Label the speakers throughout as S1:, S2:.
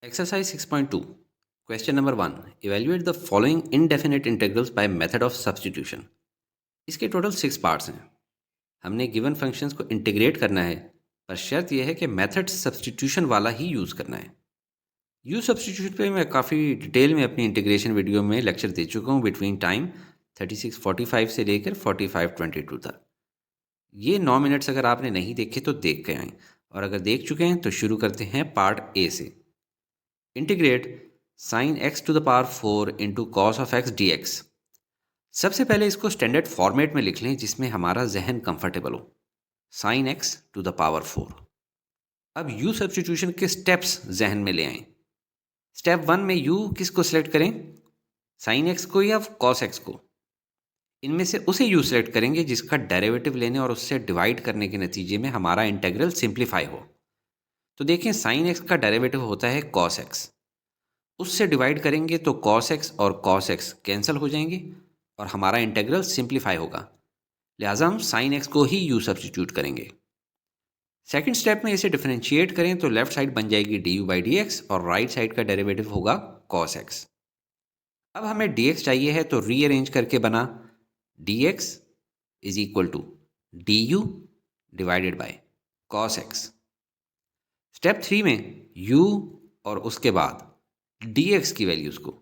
S1: Exercise 6.2 question number 1 evaluate the following indefinite integrals by method of substitution. इसके total 6 parts हैं। हमने given functions को integrate करना है, पर शर्त यह है कि मेथड सब्स्टिट्यूशन वाला ही यूज़ करना है। यूज सब्स्टिट्यूशन पे मैं काफ़ी डिटेल में अपनी इंटीग्रेशन वीडियो में लेक्चर दे चुका हूँ बिटवीन टाइम 36:45 से लेकर 45:22 तक। ये 9 मिनट्स अगर आपने नहीं देखे तो देख के आएँ, और अगर देख चुके हैं तो शुरू करते हैं पार्ट ए से। Integrate sine x to the power 4 into cos of x d x. सबसे पहले इसको स्टैंडर्ड फॉर्मेट में लिख लें जिसमें हमारा जहन कंफर्टेबल हो। Sine x to the power 4। अब यू सब्स्टिट्यूशन के स्टेप्स जहन में ले आएं। स्टेप 1 में यू किसको सिलेक्ट करें, साइन एक्स को या कॉस एक्स को। इनमें से उसे यू सिलेक्ट करेंगे जिसका डेरिवेटिव लेने और उससे डिवाइड करने के नतीजे में हमारा इंटेग्रल सिंप्लीफाई हो। तो देखें, साइन एक्स का डेरिवेटिव होता है कॉस एक्स, उससे डिवाइड करेंगे तो cos x और cos x कैंसिल हो जाएंगे और हमारा इंटेग्रल सिंप्लीफाई होगा। लिहाजा हम sin x को ही u सब्स्टिट्यूट करेंगे। सेकंड स्टेप में इसे डिफरेंशिएट करें तो लेफ्ट साइड बन जाएगी du/dx और राइट साइड का डेरिवेटिव होगा cos x। अब हमें dx चाहिए है तो रीअरेंज करके बना dx is equal to du divided by cos x। Step 3 में u और उसके बाद dx की वैल्यूज़ को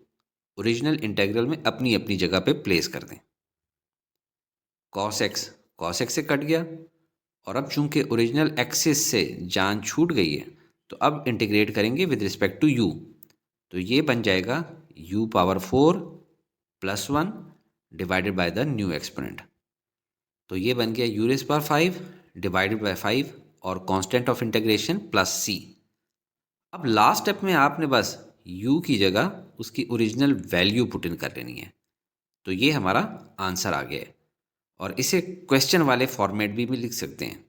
S1: ओरिजिनल इंटेग्रल में अपनी अपनी जगह पे प्लेस कर दें। cos x से कट गया, और अब चूंकि ओरिजिनल एक्सिस से जान छूट गई है तो अब इंटीग्रेट करेंगे विद रिस्पेक्ट टू u। तो ये बन जाएगा u power 4 plus 1 divided by the new exponent. तो ये बन गया u raise power 5 divided by 5 और constant of integration plus c। अब लास्ट स्टेप में आपने बस u की जगह उसकी ओरिजिनल वैल्यू पुट इन कर लेनी है। तो ये हमारा आंसर आ गया है, और इसे क्वेश्चन वाले फॉर्मेट भी लिख सकते हैं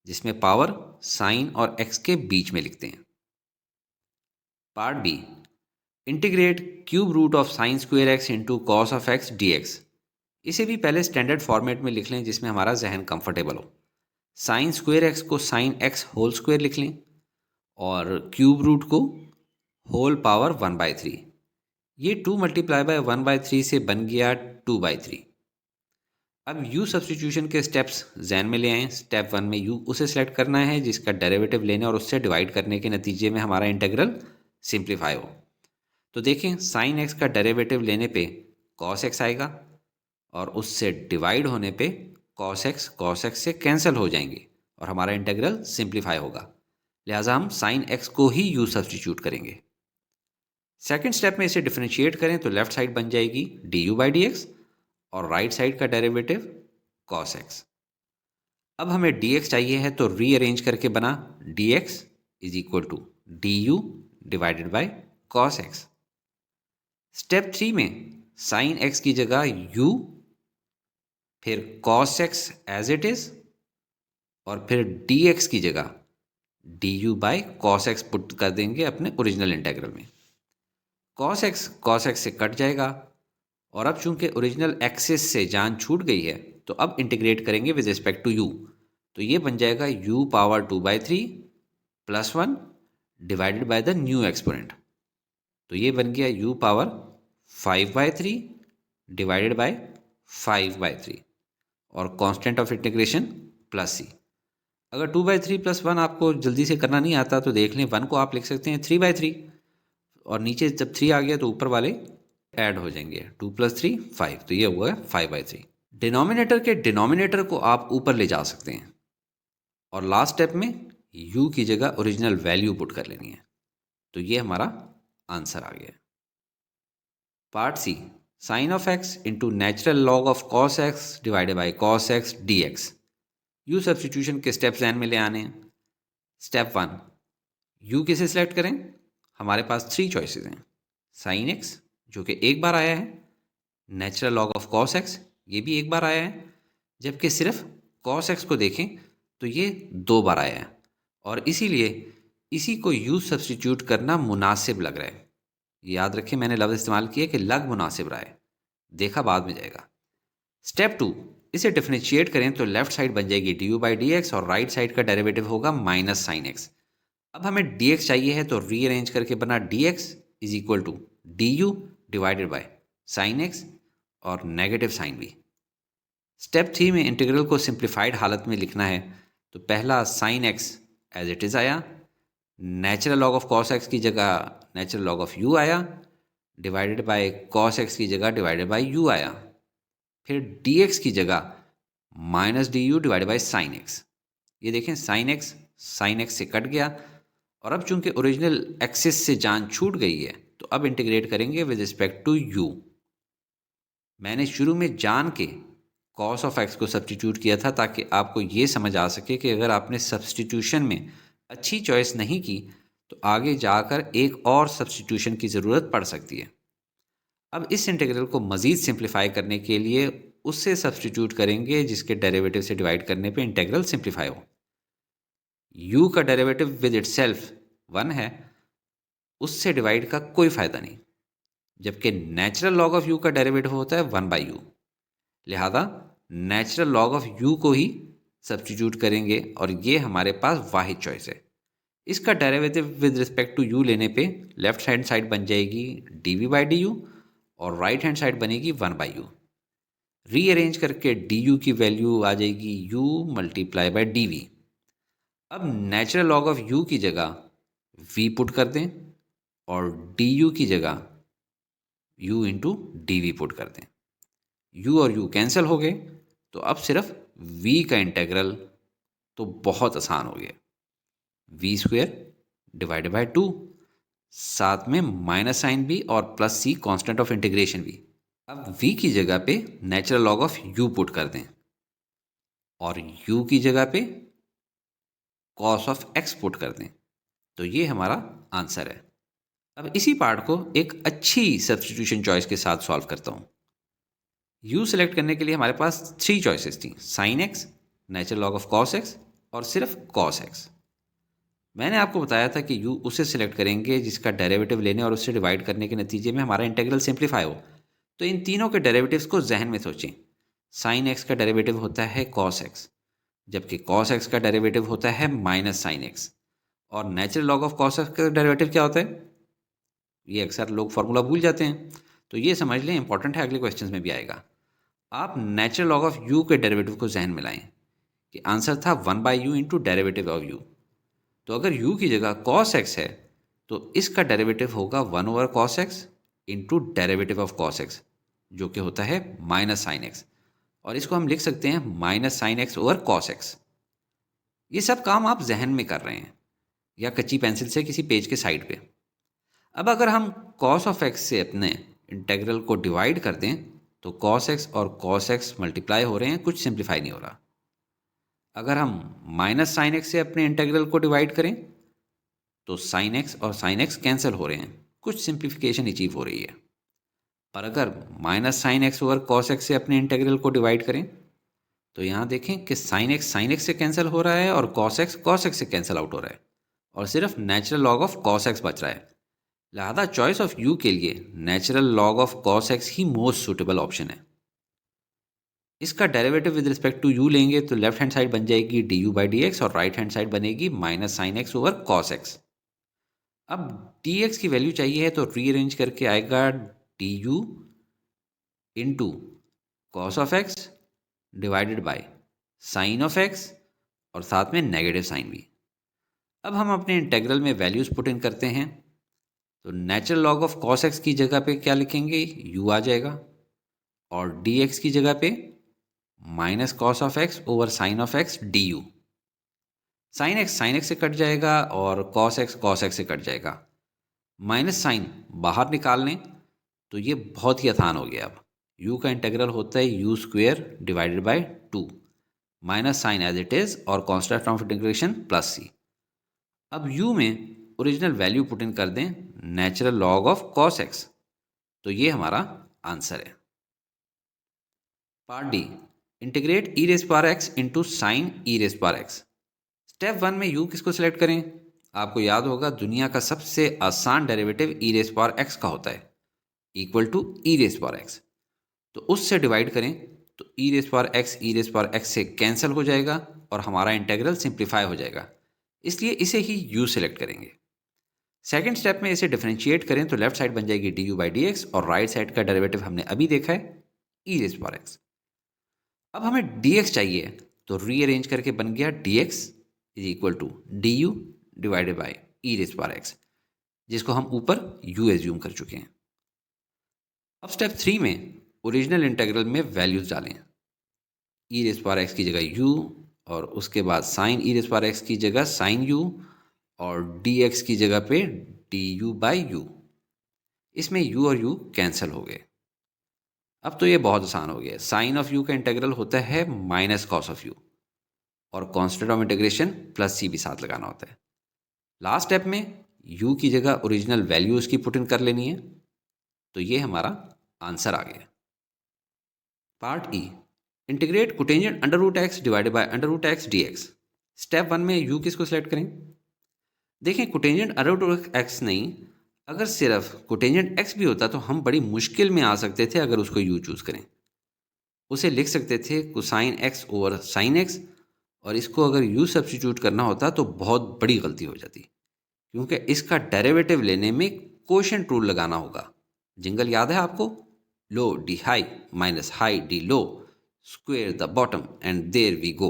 S1: जिसमें पावर साइन और एक्स के बीच में लिखते हैं। Part B, integrate cube root of sine square x into cos of x d x. इसे भी पहले स्टैंडर्ड फॉर्मेट में लिख लें जिसमें हमारा जहन कंफर्टेबल हो। साइन स्क्वेयर एक्स को साइन एक्स होल स्क्वेयर लिख लें और क्यूब रूट को होल पावर 1/3। ये 2 मल्टीप्लाई बाय 1/3 से बन गया 2/3। अब u सब्स्टिट्यूशन के स्टेप्स जहन में ले आएँ। स्टेप 1 में u उसे सेलेक्ट करना है जिसका डेरिवेटिव लेने और उससे डिवाइड करने के नतीजे में हमारा इंटेग्रल सिंप्लीफाई हो। तो देखें, साइन एक्स का डेरिवेटिव लेने पे cos x आएगा और उससे डिवाइड होने पे cos x से कैंसिल हो जाएंगे और हमारा इंटेग्रल सिंप्लीफाई होगा। लिहाजा हम साइन x को ही u सब्स्टिट्यूट करेंगे। सेकंड स्टेप में इसे डिफरेंशिएट करें तो लेफ्ट साइड बन जाएगी du/dx और राइट साइड का डेरिवेटिव cos x। अब हमें dx चाहिए है तो रीअरेंज करके बना dx is equal to du divided by cos x। Step 3 में साइन x की जगह u, फिर cos x as it is, और फिर dx की जगह du बाय cos x पुट कर देंगे अपने ओरिजिनल इंटेग्रल में। cos x से कट जाएगा, और अब चूंकि ओरिजिनल एक्सिस से जान छूट गई है तो अब इंटीग्रेट करेंगे विद रिस्पेक्ट टू u। तो ये बन जाएगा u power 2/3 plus 1 divided by the new exponent. तो ये बन गया u पावर 5/3 डिवाइडेड बाय 5/3 और constant of integration plus c। अगर 2/3 प्लस 1 आपको जल्दी से करना नहीं आता तो देख लें, 1 को आप लिख सकते हैं 3/3, और नीचे जब 3 आ गया तो ऊपर वाले ऐड हो जाएंगे, 2 + 3 5, तो ये हुआ 5/3। डिनोमिनेटर के डिनोमिनेटर को आप ऊपर ले जा सकते हैं और लास्ट स्टेप में u की जगह ओरिजिनल वैल्यू पुट कर लेनी है। तो ये हमारा आंसर आ गया। Part c, sine of x into natural log of cos x divided by cos x dx। U substitution के स्टेप्स ध्यान में ले आने हैं। स्टेप 1, u किसे सिलेक्ट करें। हमारे पास 3 चॉइसेस हैं। साइन x जो कि एक बार आया है, natural log of cos x ये भी एक बार आया है, जबकि सिर्फ cos x को देखें तो ये 2 बार आया है, और इसीलिए इसी को u सब्स्टिट्यूट करना मुनासिब लग रहा है। याद रखें, मैंने लफ्ज़ इस्तेमाल किया कि लग मुनासिब रहा है, देखा बाद में जाएगा। स्टेप 2, इसे डिफरेंशिएट करें तो लेफ्ट साइड बन जाएगी du/dx और राइट साइड का डेरिवेटिव होगा माइनस साइन एक्स। अब हमें dx चाहिए है तो रीअरेंज करके बना dx is equal to du divided by sine x और नेगेटिव साइन b। स्टेप 3 में इंटीग्रल को सिंप्लीफाइड हालत में लिखना है तो पहला sine x as it is आया, natural log of cos x की जगह नेचुरल लॉग ऑफ u आया, डिवाइडेड बाय कॉस x की जगह डिवाइडेड बाय u आया, फिर dx की जगह minus D u divided by sine x. ये देखें साइन एक्स से कट गया और अब चूंकि ओरिजिनल एक्सिस से जान छूट गई है तो अब इंटीग्रेट करेंगे विद रिस्पेक्ट टू यू। मैंने शुरू में जान के कॉस ऑफ एक्स को सब्सटीट्यूट किया था ताकि आपको ये समझ आ सके कि अगर आपने सब्सटीट्यूशन में अच्छी चॉइस नहीं की तो आगे जाकर एक और सब्सटीट्यूशन की ज़रूरत पड़ सकती है। अब इस इंटीग्रल को मज़ीद सिंप्लीफाई करने के लिए उससे सब्सटीट्यूट करेंगे जिसके डेरिवेटिव से डिवाइड करने पे इंटीग्रल सिंप्लीफाई हो। u का डेरिवेटिव विद इटसेल्फ 1 है, उससे डिवाइड का कोई फ़ायदा नहीं, जबकि नेचुरल लॉग ऑफ u का डेरिवेटिव होता है 1/u। लिहाजा नेचुरल लॉग ऑफ u को ही सब्सटीट्यूट करेंगे और ये हमारे पास वाहिद चॉइस है। इसका derivative with respect to u लेने पे लेफ्ट हैंड साइड बन जाएगी dv/du और राइट हैंड साइड बनेगी 1/u। रीअरेंज करके du की वैल्यू आ जाएगी u मल्टीप्लाई बाय dv। अब नेचुरल लॉग ऑफ u की जगह v पुट कर दें और du की जगह u इंटू dv पुट कर दें। u और u कैंसिल हो गए तो अब सिर्फ v का इंटेग्रल तो बहुत आसान हो गया, v स्क्वेयर डिवाइडेड बाय 2, साथ में माइनस साइन भी और plus c constant of integration भी। अब v की जगह पे natural log of u put कर दें और u की जगह पे कॉस ऑफ x पुट कर दें, तो ये हमारा आंसर है। अब इसी पार्ट को एक अच्छी सब्स्टिट्यूशन चॉइस के साथ सॉल्व करता हूँ। u सेलेक्ट करने के लिए हमारे पास 3 चॉइसेस थी, sine x, natural log of cos x और सिर्फ कॉस x। मैंने आपको बताया था कि u उसे सिलेक्ट करेंगे जिसका डेरिवेटिव लेने और उससे डिवाइड करने के नतीजे में हमारा इंटीग्रल सिंप्लीफाई हो। तो इन तीनों के डेरिवेटिव्स को जहन में सोचें। साइन x का डेरिवेटिव होता है कॉस x, जबकि कॉस x का डेरिवेटिव होता है माइनस साइन x, और natural log of cos x का डेरिवेटिव क्या होता है, ये अक्सर लोग फार्मूला भूल जाते हैं, तो ये समझ लें, इंपॉर्टेंट है, अगले क्वेश्चन में भी आएगा। आप नेचुरल लॉग ऑफ u के डेरिवेटिव को जहन में लाएं कि आंसर था 1/u into derivative of u। तो अगर u की जगह cos x है तो इसका डेरिवेटिव होगा 1/cos x into derivative of cos x, जो कि होता है माइनस साइन x, और इसको हम लिख सकते हैं minus sine x over cos x। ये सब काम आप जहन में कर रहे हैं या कच्ची पेंसिल से किसी पेज के साइड पे। अब अगर हम cos ऑफ x से अपने इंटेग्रल को डिवाइड कर दें तो cos x और cos x मल्टीप्लाई हो रहे हैं, कुछ सिंप्लीफाई नहीं हो रहा। अगर हम माइनस साइन एक्स से अपने इंटीग्रल को डिवाइड करें तो साइन एक्स और साइन एक्स कैंसिल हो रहे हैं, कुछ सिंप्लीफिकेशन अचीव हो रही है। पर अगर minus sine x over cos x से अपने इंटीग्रल को डिवाइड करें तो यहाँ देखें कि साइन एक्स से कैंसिल हो रहा है और कॉस एक्स से कैंसिल आउट हो रहा है और सिर्फ natural log of cos x बच रहा है। लिहाजा चॉइस ऑफ यू के लिए natural log of cos x ही मोस्ट सूटेबल ऑप्शन है। इसका derivative with respect to u लेंगे तो लेफ्ट हैंड साइड बन जाएगी du/dx और राइट हैंड साइड बनेगी minus sine x over cos x. अब dx की वैल्यू चाहिए है तो रीअरेंज करके आएगा du into cos of x divided by sign of x और साथ में नेगेटिव साइन भी। अब हम अपने इंटेग्रल में वैल्यूज पुट इन करते हैं तो natural log of cos x की जगह पे क्या लिखेंगे, u आ जाएगा, और dx की जगह पे minus cos of x over sine of x d u. Sine x से कट जाएगा और कॉस एक्स से कट जाएगा। माइनस साइन बाहर निकाल लें तो ये बहुत ही आसान हो गया। अब u का इंटीग्रल होता है u square divided by 2, minus sine as it is और constant of integration plus c। अब u में ओरिजिनल वैल्यू पुट इन कर दें natural log of cos x, तो ये हमारा आंसर है। Part d, integrate e raise power x into sine e raise power x. Step 1 में u किसको सिलेक्ट करें, आपको याद होगा दुनिया का सबसे आसान derivative e raise power x का होता है, equal to e raise power x. तो उससे डिवाइड करें तो ई रेस पावर एक्स से कैंसिल हो जाएगा और हमारा इंटीग्रल सिंप्लीफाई हो जाएगा। इसलिए इसे ही u सेलेक्ट करेंगे। सेकंड स्टेप में इसे डिफरेंशिएट करें तो लेफ्ट साइड बन जाएगी du बाई डी एक्स और राइट साइड का डेरिवेटिव हमने अभी देखा है e रेज पावर एक्स। अब हमें dx चाहिए तो रीअरेंज करके बन गया dx is equal to du divided by e raise power x, जिसको हम ऊपर u एज्यूम कर चुके हैं। अब स्टेप 3 में ओरिजिनल इंटीग्रल में वैल्यूज डालें। e रेज पावर एक्स की जगह u और उसके बाद sine e raise power x की जगह साइन u और dx की जगह पे du बाई u। इसमें u और u कैंसिल हो गए। अब तो ये बहुत आसान हो गया। साइन ऑफ u का इंटीग्रल होता है माइनस कॉस ऑफ u और constant of integration plus c भी साथ लगाना होता है। लास्ट स्टेप में u की जगह ओरिजिनल वैल्यू उसकी पुट इन कर लेनी है। तो ये हमारा आंसर आ गया। Part e, integrate cotangent under root x divided by under root x d x. Step 1 में u किसको सिलेक्ट करें? देखें कोटेंजेंट अंडर रूट एक्स नहीं, अगर सिर्फ कोटेंजेंट x भी होता तो हम बड़ी मुश्किल में आ सकते थे। अगर उसको u चूज करें, उसे लिख सकते थे cosine x over sine x, और इसको अगर u सब्स्टिट्यूट करना होता तो बहुत बड़ी गलती हो जाती, क्योंकि इसका डेरिवेटिव लेने में कोशेंट रूल लगाना होगा। जिंगल याद है आपको? Low d high minus high d low, square the bottom and there we go.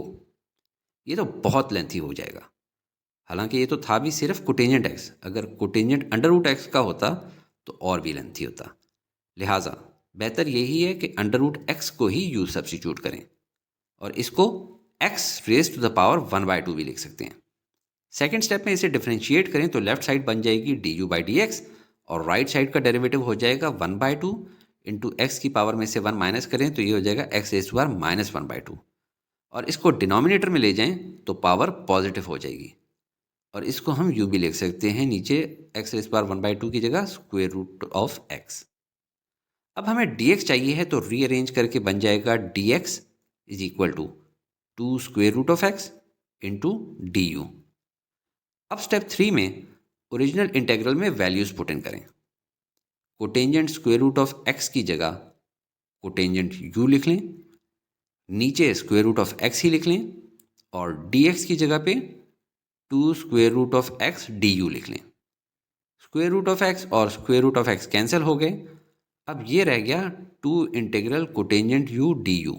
S1: ये तो बहुत लेंथी हो जाएगा। हालांकि ये तो था भी सिर्फ कोटेंजेंट एक्स, अगर कोटेंजेंट अंडर रूट एक्स का होता तो और भी लेंथी होता। लिहाजा बेहतर यही है कि अंडर रूट एक्स को ही यू सब्स्टिट्यूट करें और इसको x raise to the power 1/2 भी लिख सकते हैं। सेकेंड स्टेप में इसे डिफरेंशिएट करें तो लेफ्ट साइड बन जाएगी d u by d x और राइट साइड का डेरिवेटिव हो जाएगा 1/2 इंटू एक्स की पावर में से 1 माइनस करें तो ये हो जाएगा x raise to power minus 1/2, और इसको डिनोमिनेटर में ले जाएं तो पावर पॉजिटिव हो जाएगी और इसको हम u भी लिख सकते हैं नीचे एक्स रेज पावर 1/2 की जगह स्क्वायर रूट ऑफ x। अब हमें dx चाहिए है तो रीअरेंज करके बन जाएगा dx is equal to 2 square root of x into d u. अब स्टेप 3 में ओरिजिनल इंटेग्रल में वैल्यूज पुट इन करें। Cotangent square root of x की जगह कोटेंजेंट u लिख लें, नीचे स्क्वायर रूट ऑफ x ही लिख लें और dx की जगह पे 2 square root of x d u लिख लें। स्क्वायर रूट ऑफ एक्स और square root of x cancel हो गए। अब ये रह गया 2 integral cotangent U D you.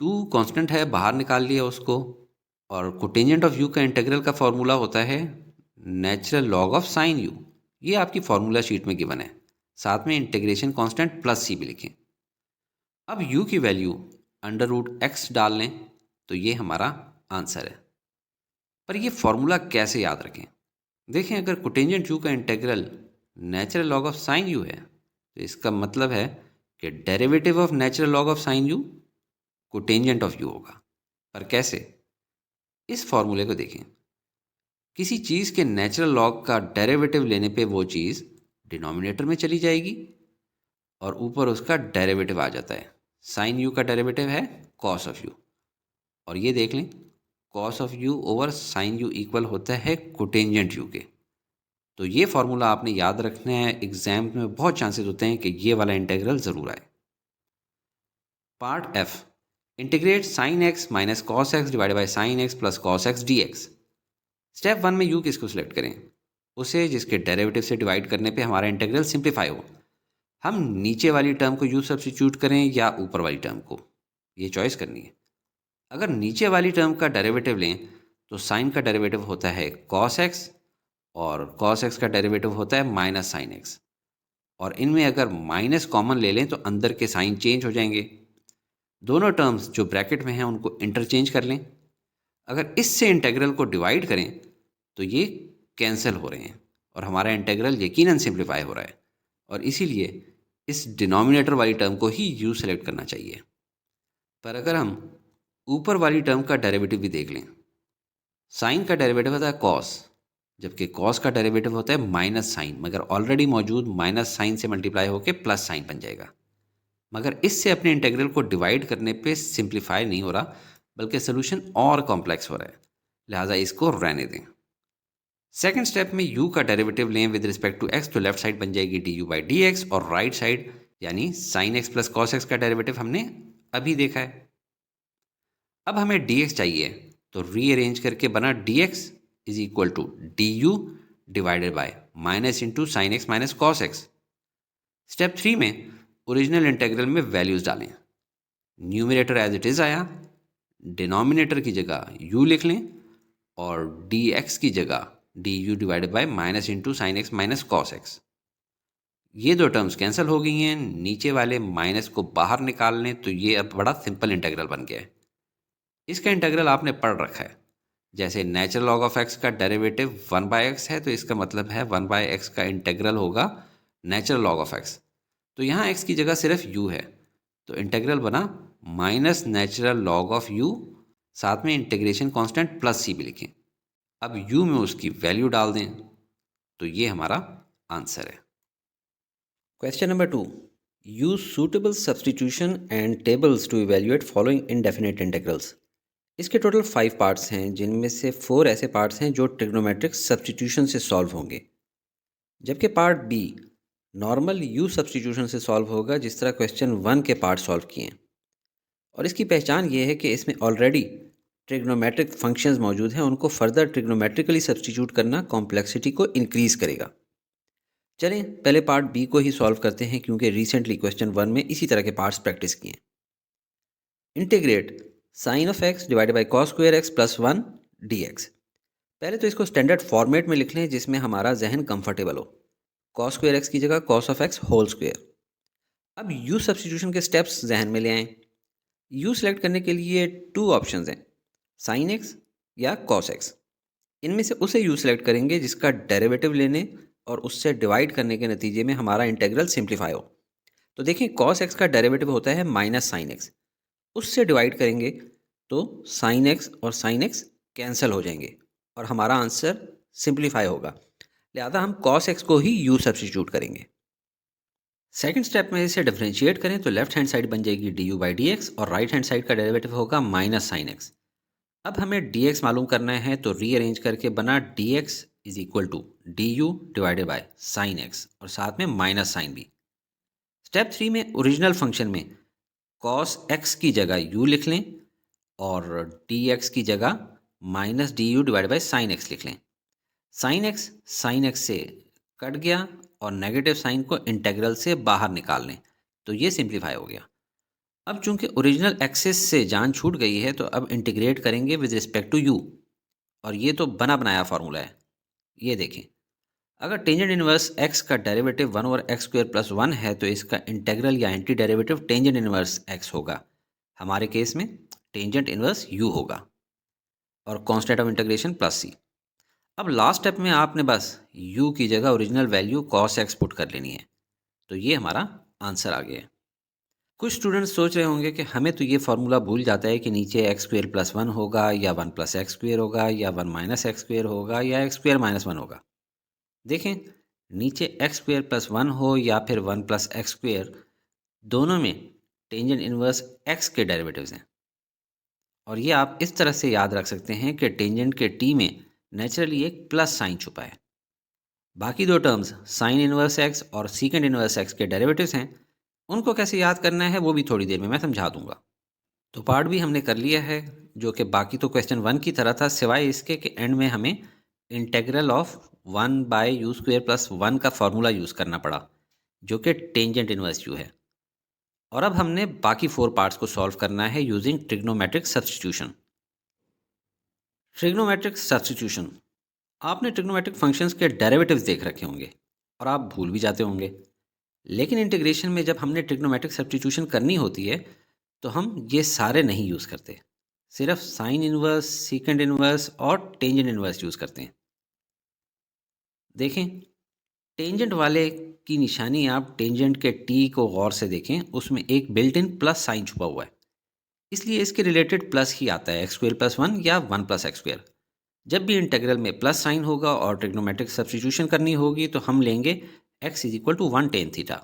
S1: 2 constant है, बाहर निकाल लिया उसको, और कोटेंजेंट ऑफ यू का इंटीग्रल का फॉर्मूला होता है natural log of sine you. ये आपकी फॉर्मूला शीट में गिवन है, साथ में इंटीग्रेशन कांस्टेंट प्लस सी भी लिखें। अब यू की वैल्यू अंडर रूट एक्स डाल लें तो ये हमारा आंसर है। पर ये फॉर्मूला कैसे याद रखें? देखें, अगर कोटेंजेंट यू का integral natural log of sine you है तो इसका मतलब है कि derivative of natural log of sine you cotangent of you होगा। पर कैसे? इस फॉर्मूले को देखें। किसी चीज़ के नेचुरल लॉग का डेरिवेटिव लेने पे वो चीज़ डिनोमिनेटर में चली जाएगी और ऊपर उसका डेरिवेटिव आ जाता है। साइन यू का डेरिवेटिव है कॉस ऑफ यू, और ये देख लें cos of u over sine u equal होता है कोटेंजेंट यू के। तो ये फॉर्मूला आपने याद रखना है, एग्जाम में बहुत चांसेस होते हैं कि ये वाला इंटीग्रल ज़रूर आए। Part F, integrate sine x minus cos x divide by sine x plus cos x d x. Step 1 में यू किसको सिलेक्ट करें? उसे जिसके डेरिवेटिव से डिवाइड करने पे हमारा इंटीग्रल सिंप्लीफाई हो। हम नीचे वाली टर्म को यू सब्स्टिट्यूट करें या ऊपर वाली टर्म को, ये चॉइस करनी है। अगर नीचे वाली टर्म का डेरिवेटिव लें तो साइन का डेरिवेटिव होता है कॉस एक्स और कॉस एक्स का डेरिवेटिव होता है माइनस साइन एक्स, और इनमें अगर माइनस कॉमन ले लें तो अंदर के साइन चेंज हो जाएंगे। दोनों टर्म्स जो ब्रैकेट में हैं उनको इंटरचेंज कर लें। अगर इससे इंटीग्रल को डिवाइड करें तो ये कैंसिल हो रहे हैं और हमारा इंटीग्रल यकीनन सिंप्लीफाई हो रहा है, और इसीलिए इस डिनोमिनेटर वाली टर्म को ही यू सेलेक्ट करना चाहिए। पर अगर हम ऊपर वाली टर्म का डेरिवेटिव भी देख लें, साइन का डेरिवेटिव होता है कॉस, जबकि कॉस का डेरिवेटिव होता है माइनस साइन, मगर ऑलरेडी मौजूद माइनस साइन से मल्टीप्लाई होकर प्लस साइन बन जाएगा। मगर इससे अपने इंटीग्रल को डिवाइड करने पे सिंप्लीफाई नहीं हो रहा, बल्कि सोल्यूशन और कॉम्प्लेक्स हो रहा है, लिहाजा इसको रहने दें। सेकेंड स्टेप में u का डेरिवेटिव लें विद रिस्पेक्ट टू x तो लेफ्ट साइड बन जाएगी d u by d x और राइट साइड यानी sine x plus cos x का डेरिवेटिव हमने अभी देखा है। अब हमें dx चाहिए तो रीअरेंज करके बना dx is equal to d u divided by minus into sine x minus cos x. Step 3 में ओरिजिनल इंटेग्रल में वैल्यूज डालें। न्यूमरेटर एज इट इज़ आया, डिनोमिनेटर की जगह u लिख लें और dx की जगह du divided by minus into sine x minus cos x. ये दो टर्म्स कैंसिल हो गई हैं, नीचे वाले माइनस को बाहर निकाल लें तो ये अब बड़ा सिंपल इंटेग्रल बन गया है। इसका इंटेग्रल आपने पढ़ रखा है, जैसे नेचुरल लॉग ऑफ एक्स का डेरिवेटिव 1/x है तो इसका मतलब है 1/x का इंटेग्रल होगा नेचुरल लॉग ऑफ एक्स। तो यहाँ x की जगह सिर्फ u है, तो इंटेग्रल बना minus natural log of u, साथ में इंटीग्रेशन कांस्टेंट प्लस c भी लिखें। अब u में उसकी वैल्यू डाल दें तो ये हमारा आंसर है। Question number 2, use suitable substitution and tables two evaluate following indefinite integrals. इसके टोटल 5 पार्ट्स हैं, जिनमें से 4 ऐसे पार्ट्स हैं जो ट्रिग्नोमेट्रिक सब्सटीट्यूशन से सॉल्व होंगे, जबकि part B normal you substitution से सॉल्व होगा, जिस तरह क्वेश्चन 1 के पार्ट सॉल्व किए हैं। और इसकी पहचान ये है कि इसमें ऑलरेडी ट्रिग्नोमेट्रिक फंक्शंस मौजूद हैं, उनको फर्दर ट्रिग्नोमेट्रिकली सब्सटीट्यूट करना कॉम्प्लेक्सिटी को इंक्रीज करेगा। चलें पहले पार्ट बी को ही सॉल्व करते हैं, क्योंकि रिसेंटली क्वेश्चन 1 में इसी तरह के पार्ट्स प्रैक्टिस किए हैं। Integrate sine of x divided by cos square x plus 1 d x. पहले तो इसको स्टैंडर्ड फॉर्मेट में लिख लें जिसमें हमारा जहन कंफर्टेबल हो। कॉस स्क्वायर एक्स की जगह cos of x whole square. अब यू सब्सटीट्यूशन के स्टेप्स जहन में ले आएँ। यू सेलेक्ट करने के लिए 2 ऑप्शंस हैं, साइन एक्स या कॉस एक्स। इनमें से उसे यू सेलेक्ट करेंगे जिसका डेरिवेटिव लेने और उससे डिवाइड करने के नतीजे में हमारा इंटेग्रल सिंप्लीफाई हो। तो देखें कॉस एक्स का डेरिवेटिव होता है माइनस साइन एक्स, उससे डिवाइड करेंगे तो साइन एक्स और साइन एक्स कैंसिल हो जाएंगे और हमारा आंसर सिंप्लीफाई होगा। लिहाजा हम कॉस एक्स को ही यू सब्सटीट्यूट करेंगे। सेकंड स्टेप में इसे डिफरेंशिएट करें तो लेफ्ट हैंड साइड बन जाएगी d u by d x और राइट हैंड साइड का डेरिवेटिव होगा माइनस साइन एक्स। अब हमें डी एक्स मालूम करना है तो रीअरेंज करके बना d x is equal to d u divided by sine x और साथ में माइनस साइन भी। स्टेप 3 में ओरिजिनल फंक्शन में कॉस एक्स की जगह यू लिख लें और डी एक्स की जगह minus D you divide by sine x लिख लें। साइन एक्स से कट गया और नेगेटिव साइन को इंटेग्रल से बाहर निकाल लें तो ये सिंप्लीफाई हो गया। अब चूंकि ओरिजिनल एक्सिस से जान छूट गई है तो अब इंटीग्रेट करेंगे विद रिस्पेक्ट टू यू, और ये तो बना बनाया फार्मूला है। ये देखें, अगर टेंजेंट इनवर्स एक्स का derivative 1 over x square plus 1 है तो इसका इंटेग्रल या anti derivative tangent inverse x होगा। हमारे केस में टेंजेंट इनवर्स यू होगा और कांस्टेंट ऑफ इंटीग्रेशन प्लस सी। अब लास्ट स्टेप में आपने बस u की जगह original value cos x put कर लेनी है, तो ये हमारा आंसर आ गया है। कुछ स्टूडेंट्स सोच रहे होंगे कि हमें तो ये फार्मूला भूल जाता है कि नीचे एक्स स्क्वेयर प्लस 1 होगा या 1 प्लस एक्स स्क्वेयर होगा या 1 माइनस एक्स स्क्वेयर होगा या एक्स स्क्वेयर माइनस 1 होगा। देखें, नीचे एक्स स्क्वेयर प्लस 1 हो या फिर 1 प्लस एक्स स्क्वेयर, दोनों में टेंजेंट इनवर्स x के डेरिवेटिव्स हैं। और ये आप इस तरह से याद रख सकते हैं कि टेंजेंट के t में नेचुरली एक प्लस साइन छुपा है। बाकी दो टर्म्स साइन इनवर्स एक्स और सीकेंड इनवर्स एक्स के डेरिवेटिव्स हैं, उनको कैसे याद करना है वो भी थोड़ी देर में मैं समझा दूंगा। तो पार्ट भी हमने कर लिया है, जो कि बाकी तो क्वेश्चन 1 की तरह था, सिवाय इसके कि एंड में हमें integral of 1 by u square plus 1 का फार्मूला यूज़ करना पड़ा, जो कि टेंजेंट इनवर्स यू है। और अब हमने बाकी 4 पार्ट्स को सॉल्व करना है using trigonometric substitution. Trigonometric substitution, आपने ट्रिग्नोमेट्रिक फंक्शंस के डेरिवेटिव्स देख रखे होंगे और आप भूल भी जाते होंगे, लेकिन इंटीग्रेशन में जब हमने ट्रिग्नोमेट्रिक सब्सटीट्यूशन करनी होती है तो हम ये सारे नहीं यूज़ करते, सिर्फ साइन इनवर्स, सीकेंड इनवर्स और टेंजेंट इनवर्स यूज़ करते हैं। देखें, टेंजेंट वाले की निशानी आप टेंजेंट के टी को गौर से देखें, उसमें एक बिल्ट इन प्लस साइन छुपा हुआ है, इसलिए इसके रिलेटेड प्लस ही आता है, एक्स स्क्वेयर प्लस 1 या 1 प्लस एक्स स्क्वेयर। जब भी इंटीग्रल में प्लस साइन होगा और ट्रिग्नोमेट्रिक सब्सटीट्यूशन करनी होगी तो हम लेंगे x is equal to 1 tan theta.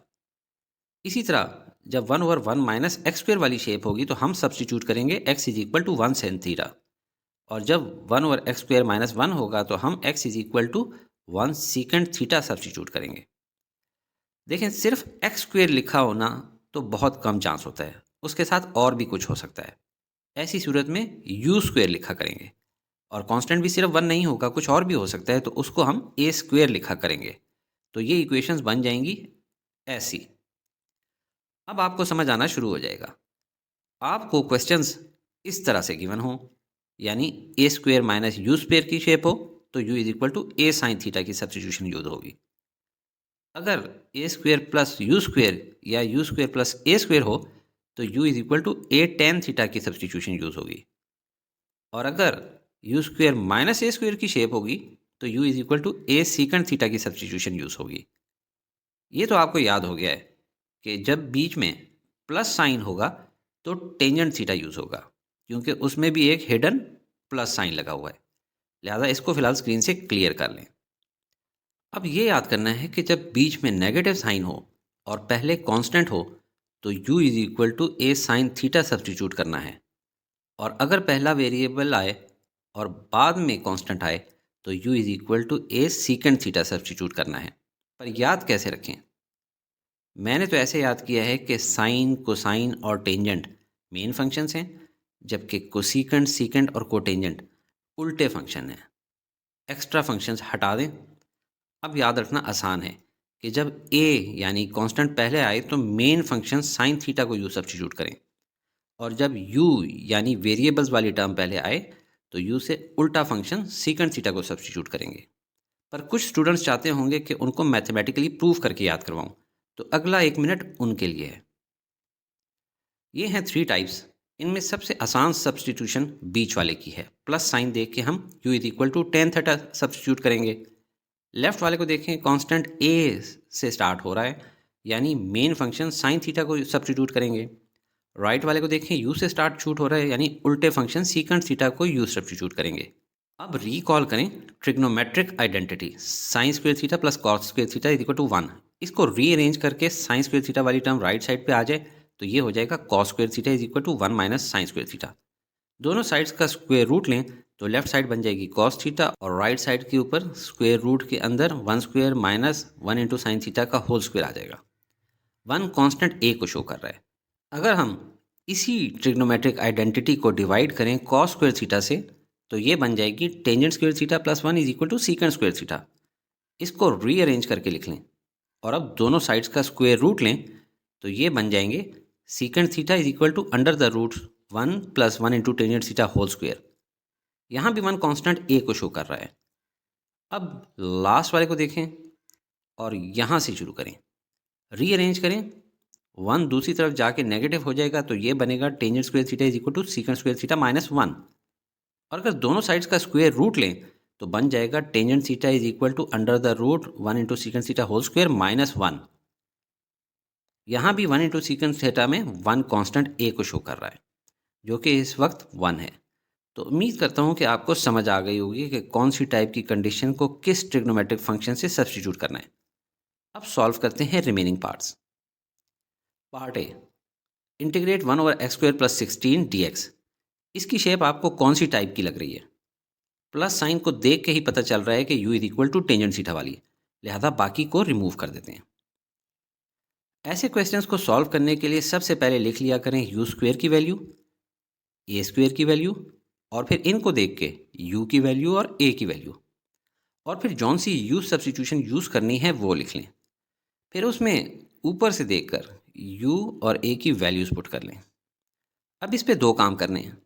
S1: इसी तरह जब 1 ओवर 1 माइनस एक्स स्क्वेयर वाली शेप होगी तो हम सब्सटीट्यूट करेंगे x is equal to 1 sine theta, और जब 1 ओवर एक्स स्क्वेयर माइनस 1 होगा तो हम x is equal to 1 secant theta substitute करेंगे। देखें, सिर्फ एक्स स्क्वेयर लिखा होना तो बहुत कम चांस होता है, उसके साथ और भी कुछ हो सकता है। ऐसी सूरत में यू स्क्वेयर लिखा करेंगे और कांस्टेंट भी सिर्फ 1 नहीं होगा, कुछ और भी हो सकता है, तो उसको हम ए स्क्वेयर लिखा करेंगे। तो ये इक्वेशंस बन जाएंगी ऐसी। अब आपको समझ आना शुरू हो जाएगा। आपको क्वेश्चंस इस तरह से गिवन हो, यानी a square minus u square की शेप हो, तो u is equal to a sine theta की सब्स्टिट्यूशन यूज होगी। अगर a square plus u square या u square plus a square हो, तो u is equal to a tan theta की सब्स्टिट्यूशन यूज होगी। और अगर u square minus a square की शेप होगी, तो u is equal to a secant theta की सब्स्टिट्यूशन यूज होगी। ये तो आपको याद हो गया है कि जब बीच में प्लस साइन होगा तो टेंजेंट थीटा यूज होगा, क्योंकि उसमें भी एक हिडन प्लस साइन लगा हुआ है। लिहाजा इसको फिलहाल स्क्रीन से क्लियर कर लें। अब ये याद करना है कि जब बीच में नेगेटिव साइन हो और पहले कांस्टेंट हो, तो u is equal to a sine theta substitute करना है। और अगर पहला वेरिएबल आए और बाद में कांस्टेंट आए, तो u is equal to a secant theta substitute करना है। पर याद कैसे रखें? मैंने तो ऐसे याद किया है कि साइन, कोसाइन और टेंजेंट मेन फंक्शंस हैं, जबकि कोसीकेंट, सीकेंट और कोटेंजेंट उल्टे फंक्शन हैं। एक्स्ट्रा फंक्शंस हटा दें। अब याद रखना आसान है कि जब a यानी कांस्टेंट पहले आए तो मेन फंक्शन साइन थीटा को u सब्स्टिट्यूट करें, और जब u यानी वेरिएबल्स वाली टर्म पहले आए तो u से उल्टा फंक्शन सीकेंट थीटा को सब्स्टिट्यूट करेंगे। पर कुछ स्टूडेंट्स चाहते होंगे कि उनको मैथमेटिकली प्रूफ करके याद करवाऊं, तो अगला 1 मिनट उनके लिए है। ये हैं 3 टाइप्स। इनमें सबसे आसान सब्स्टिट्यूशन बीच वाले की है। प्लस साइन देख के हम u is equal to tan theta substitute करेंगे। लेफ्ट वाले को देखें, कांस्टेंट a से स्टार्ट हो रहा है, यानी मेन फंक्शन साइन थीटा को सब्स्टिट्यूट करेंगे। राइट वाले को देखें, u से स्टार्ट शूट हो रहा है, यानी उल्टे फंक्शन सीकेंट थीटा को u सब्स्टिट्यूट करेंगे। अब रिकॉल करें trigonometric identity, sine square theta plus cos square theta is equal to 1। इसको रीअरेंज करके साइन स्क्वायर थीटा वाली टर्म राइट साइड पे आ जाए तो ये हो जाएगा cos square theta is equal to 1 minus sine square theta. दोनों साइड्स का स्क्वायर रूट लें तो लेफ्ट साइड बन जाएगी कॉस थीटा, और राइट साइड के ऊपर स्क्वायर रूट के अंदर 1 square minus 1 into sine theta का होल स्क्वायर आ जाएगा। 1 कांस्टेंट a को शो कर रहा है। अगर हम इसी ट्रिग्नोमेट्रिक आइडेंटिटी को डिवाइड करें कॉस स्क्वायर थीटा से, तो ये बन जाएगी tangent square theta plus 1 is equal to secant square theta. इसको रीअरेंज करके लिख लें और अब दोनों साइड्स का स्क्वायर रूट लें तो ये बन जाएंगे secant theta is equal to under the root 1 plus 1 into tangent theta whole square. यहाँ भी 1 कांस्टेंट a को शो कर रहा है। अब लास्ट वाले को देखें और यहाँ से शुरू करें, रीअरेंज करें। 1 दूसरी तरफ जाके नेगेटिव हो जाएगा तो ये बनेगा tangent square theta is equal to secant square theta minus 1। और अगर दोनों साइड्स का स्क्वायर रूट लें तो बन जाएगा tangent theta is equal to under the root 1 into secant theta whole square minus 1। यहाँ भी 1 इंटू सीकेंट थीटा में 1 कांस्टेंट a को शो कर रहा है, जो कि इस वक्त 1 है। तो उम्मीद करता हूँ कि आपको समझ आ गई होगी कि कौन सी टाइप की कंडीशन को किस ट्रिग्नोमेट्रिक फंक्शन से सब्स्टिट्यूट करना है। अब सॉल्व करते हैं remaining parts. Part A, integrate 1 over x square plus 16 dx। इसकी शेप आपको कौन सी टाइप की लग रही है? प्लस साइन को देख के ही पता चल रहा है कि u is equal to tangent theta वाली, लिहाजा बाकी को रिमूव कर देते हैं। ऐसे क्वेश्चंस को सॉल्व करने के लिए सबसे पहले लिख लिया करें u स्क्वायर की वैल्यू, a स्क्वायर की वैल्यू, और फिर इनको देख के u की वैल्यू और a की वैल्यू, और फिर जौन सी u सब्स्टिट्यूशन यूज़ करनी है वो लिख लें। फिर उसमें ऊपर से देखकर u और a की वैल्यूज़ पुट कर लें। अब इस पे 2 काम करने हैं।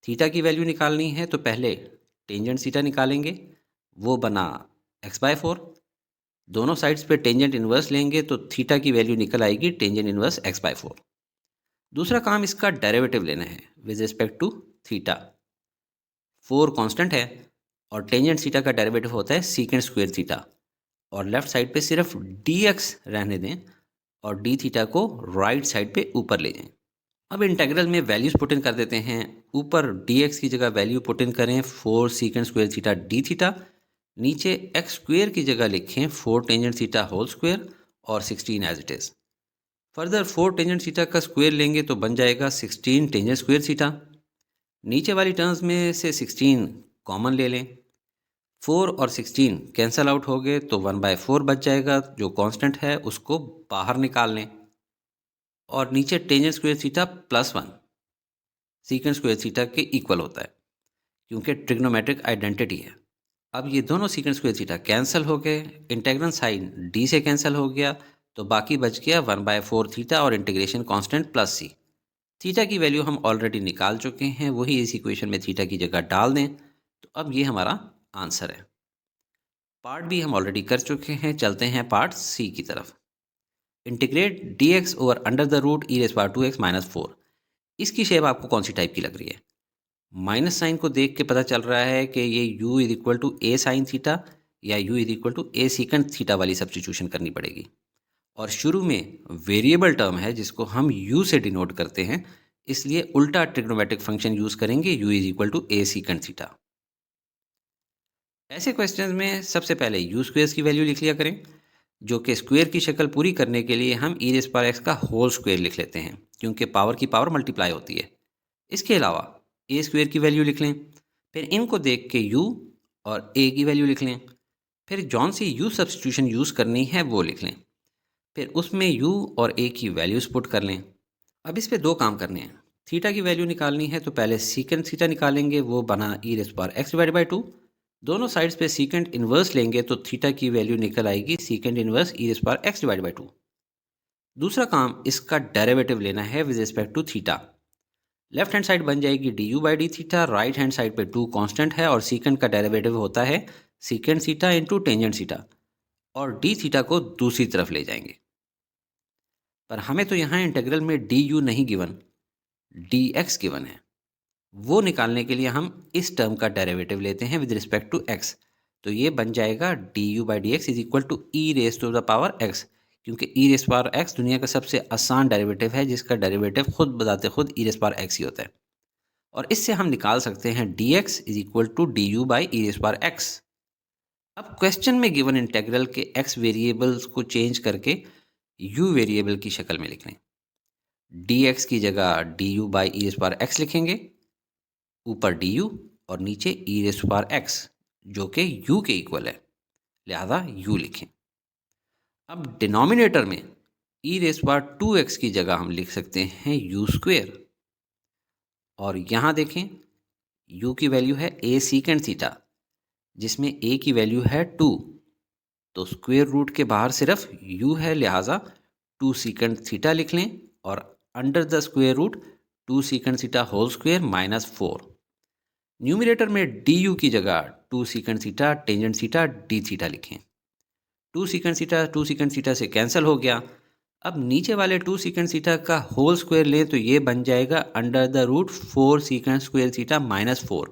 S1: थीटा की वैल्यू निकालनी है तो पहले टेंजेंट थीटा निकालेंगे, वो बना x/4। दोनों साइड्स पे टेंजेंट इन्वर्स लेंगे तो थीटा की वैल्यू निकल आएगी टेंजेंट इन्वर्स x/4। दूसरा काम इसका डेरिवेटिव लेना है with respect to theta. 4 constant है और टेंजेंट थीटा का डेरिवेटिव होता है सीकेंट स्क्वायर थीटा, और लेफ्ट साइड पे सिर्फ dx रहने दें और d थीटा को राइट साइड पे ऊपर ले जाएं। अब इंटेग्रल में वैल्यूज पुट इन कर देते हैं। ऊपर dx की जगह वैल्यू पुट इन करें 4 secant square theta d theta, नीचे x स्क्वायर की जगह लिखें 4 टेंजेंट थीटा होल स्क्वायर और 16 as it is. Further 4 tangent theta का स्क्वायर लेंगे तो बन जाएगा 16 टेंजेंट स्क्वायर थीटा। नीचे वाली टर्म्स में से 16 कॉमन ले लें, 4 और 16 कैंसल आउट हो गए तो 1/4 बच जाएगा, जो कांस्टेंट है उसको बाहर निकाल लें। और नीचे tangent square theta plus 1 secant square theta के इक्वल होता है, क्योंकि ट्रिग्नोमेट्रिक आइडेंटिटी है। अब ये दोनों सीकेंड स्क्वायर थीटा कैंसिल हो गए, इंटेग्रल साइन डी से कैंसिल हो गया, तो बाकी बच गया 1/4 थीटा और इंटीग्रेशन कांस्टेंट प्लस सी। थीटा की वैल्यू हम ऑलरेडी निकाल चुके हैं, वही इस इक्वेशन में थीटा की जगह डाल दें, तो अब ये हमारा आंसर है। पार्ट बी हम ऑलरेडी कर चुके हैं, चलते हैं पार्ट सी की तरफ। Integrate d x over under the root e raise power 2x minus 4। इसकी शेप आपको कौन सी टाइप की लग रही है? माइनस साइन को देख के पता चल रहा है कि ये u is equal to a sine theta या u is equal to a secant theta वाली सब्स्टिट्यूशन करनी पड़ेगी। और शुरू में वेरिएबल टर्म है जिसको हम u से डिनोट करते हैं, इसलिए उल्टा ट्रिग्नोमेट्रिक फंक्शन यूज करेंगे, u is equal to a secant theta. ऐसे क्वेश्चंस में सबसे पहले यू स्क्वेयर्स की वैल्यू लिख लिया करें, जो कि स्क्वेयर की शक्ल पूरी करने के लिए हम ई रेज़ पावर एक्स का होल स्क्वेयर लिख लेते हैं, क्योंकि पावर की पावर मल्टीप्लाई होती है। इसके अलावा ए स्क्वेयर की वैल्यू लिख लें, फिर इनको देख के यू और ए की वैल्यू लिख लें, फिर जौन सी यू सब्स्टिट्यूशन यूज़ करनी है वो लिख लें, फिर उसमें यू और ए की वैल्यूज़ पुट कर लें। अब इस पे दो काम करने हैं। थीटा की वैल्यू निकालनी है तो पहले सीकेंड थीटा निकालेंगे, वो बना ई raise power x divide by 2। दोनों साइड्स पे सीकेंड इन्वर्स लेंगे तो थीटा की वैल्यू निकल आएगी secant inverse e raise power x divide by 2। दूसरा काम, इसका डेरिवेटिव लेना है with respect to theta. Left hand side बन जाएगी d u by d theta, right hand side पे 2 कांस्टेंट है और सीकेंड का डेरिवेटिव होता है secant theta into tangent theta, और डी थीटा को दूसरी तरफ ले जाएंगे। पर हमें तो यहाँ इंटीग्रल में डी यू नहीं गिवन, डी एक्स गिवन है। वो निकालने के लिए हम इस टर्म का डेरिवेटिव लेते हैं विद रिस्पेक्ट टू एक्स, तो ये बन जाएगा d u by d x is equal to e raise to the power x, क्योंकि ई रेस पावर एक्स दुनिया का सबसे आसान डेरिवेटिव है, जिसका डेरिवेटिव खुद बताते खुद ई रेस पावर एक्स ही होता है। और इससे हम निकाल सकते हैं d x is equal to d u by e raise power x. अब क्वेश्चन में गिवन इंटेग्रल के एक्स वेरिएबल्स को चेंज करके यू वेरिएबल की शक्ल में लिख लें। डी एक्स की जगह d u by e raise power x लिखेंगे, ऊपर डी यू और नीचे ई रेस पावर एक्स, जो कि यू के इक्वल है, लिहाजा यू लिखें। अब डिनोमिनेटर में ई रेस पावर 2x की जगह हम लिख सकते हैं यू स्क्वेयर, और यहाँ देखें u की वैल्यू है a सीकेंड थीटा, जिसमें a की वैल्यू है 2, तो स्क्वेयर रूट के बाहर सिर्फ u है, लिहाजा 2 सीकेंड थीटा लिख लें, और under the square root 2 secant theta whole square minus 4। Numerator में डी यू की जगह 2 secant theta tangent theta d theta लिखें। 2 सीकेंड थीटा से कैंसिल हो गया। अब नीचे वाले 2 सीकेंड थीटा का होल स्क्वायर लें तो ये बन जाएगा under the root 4 secant square theta minus 4।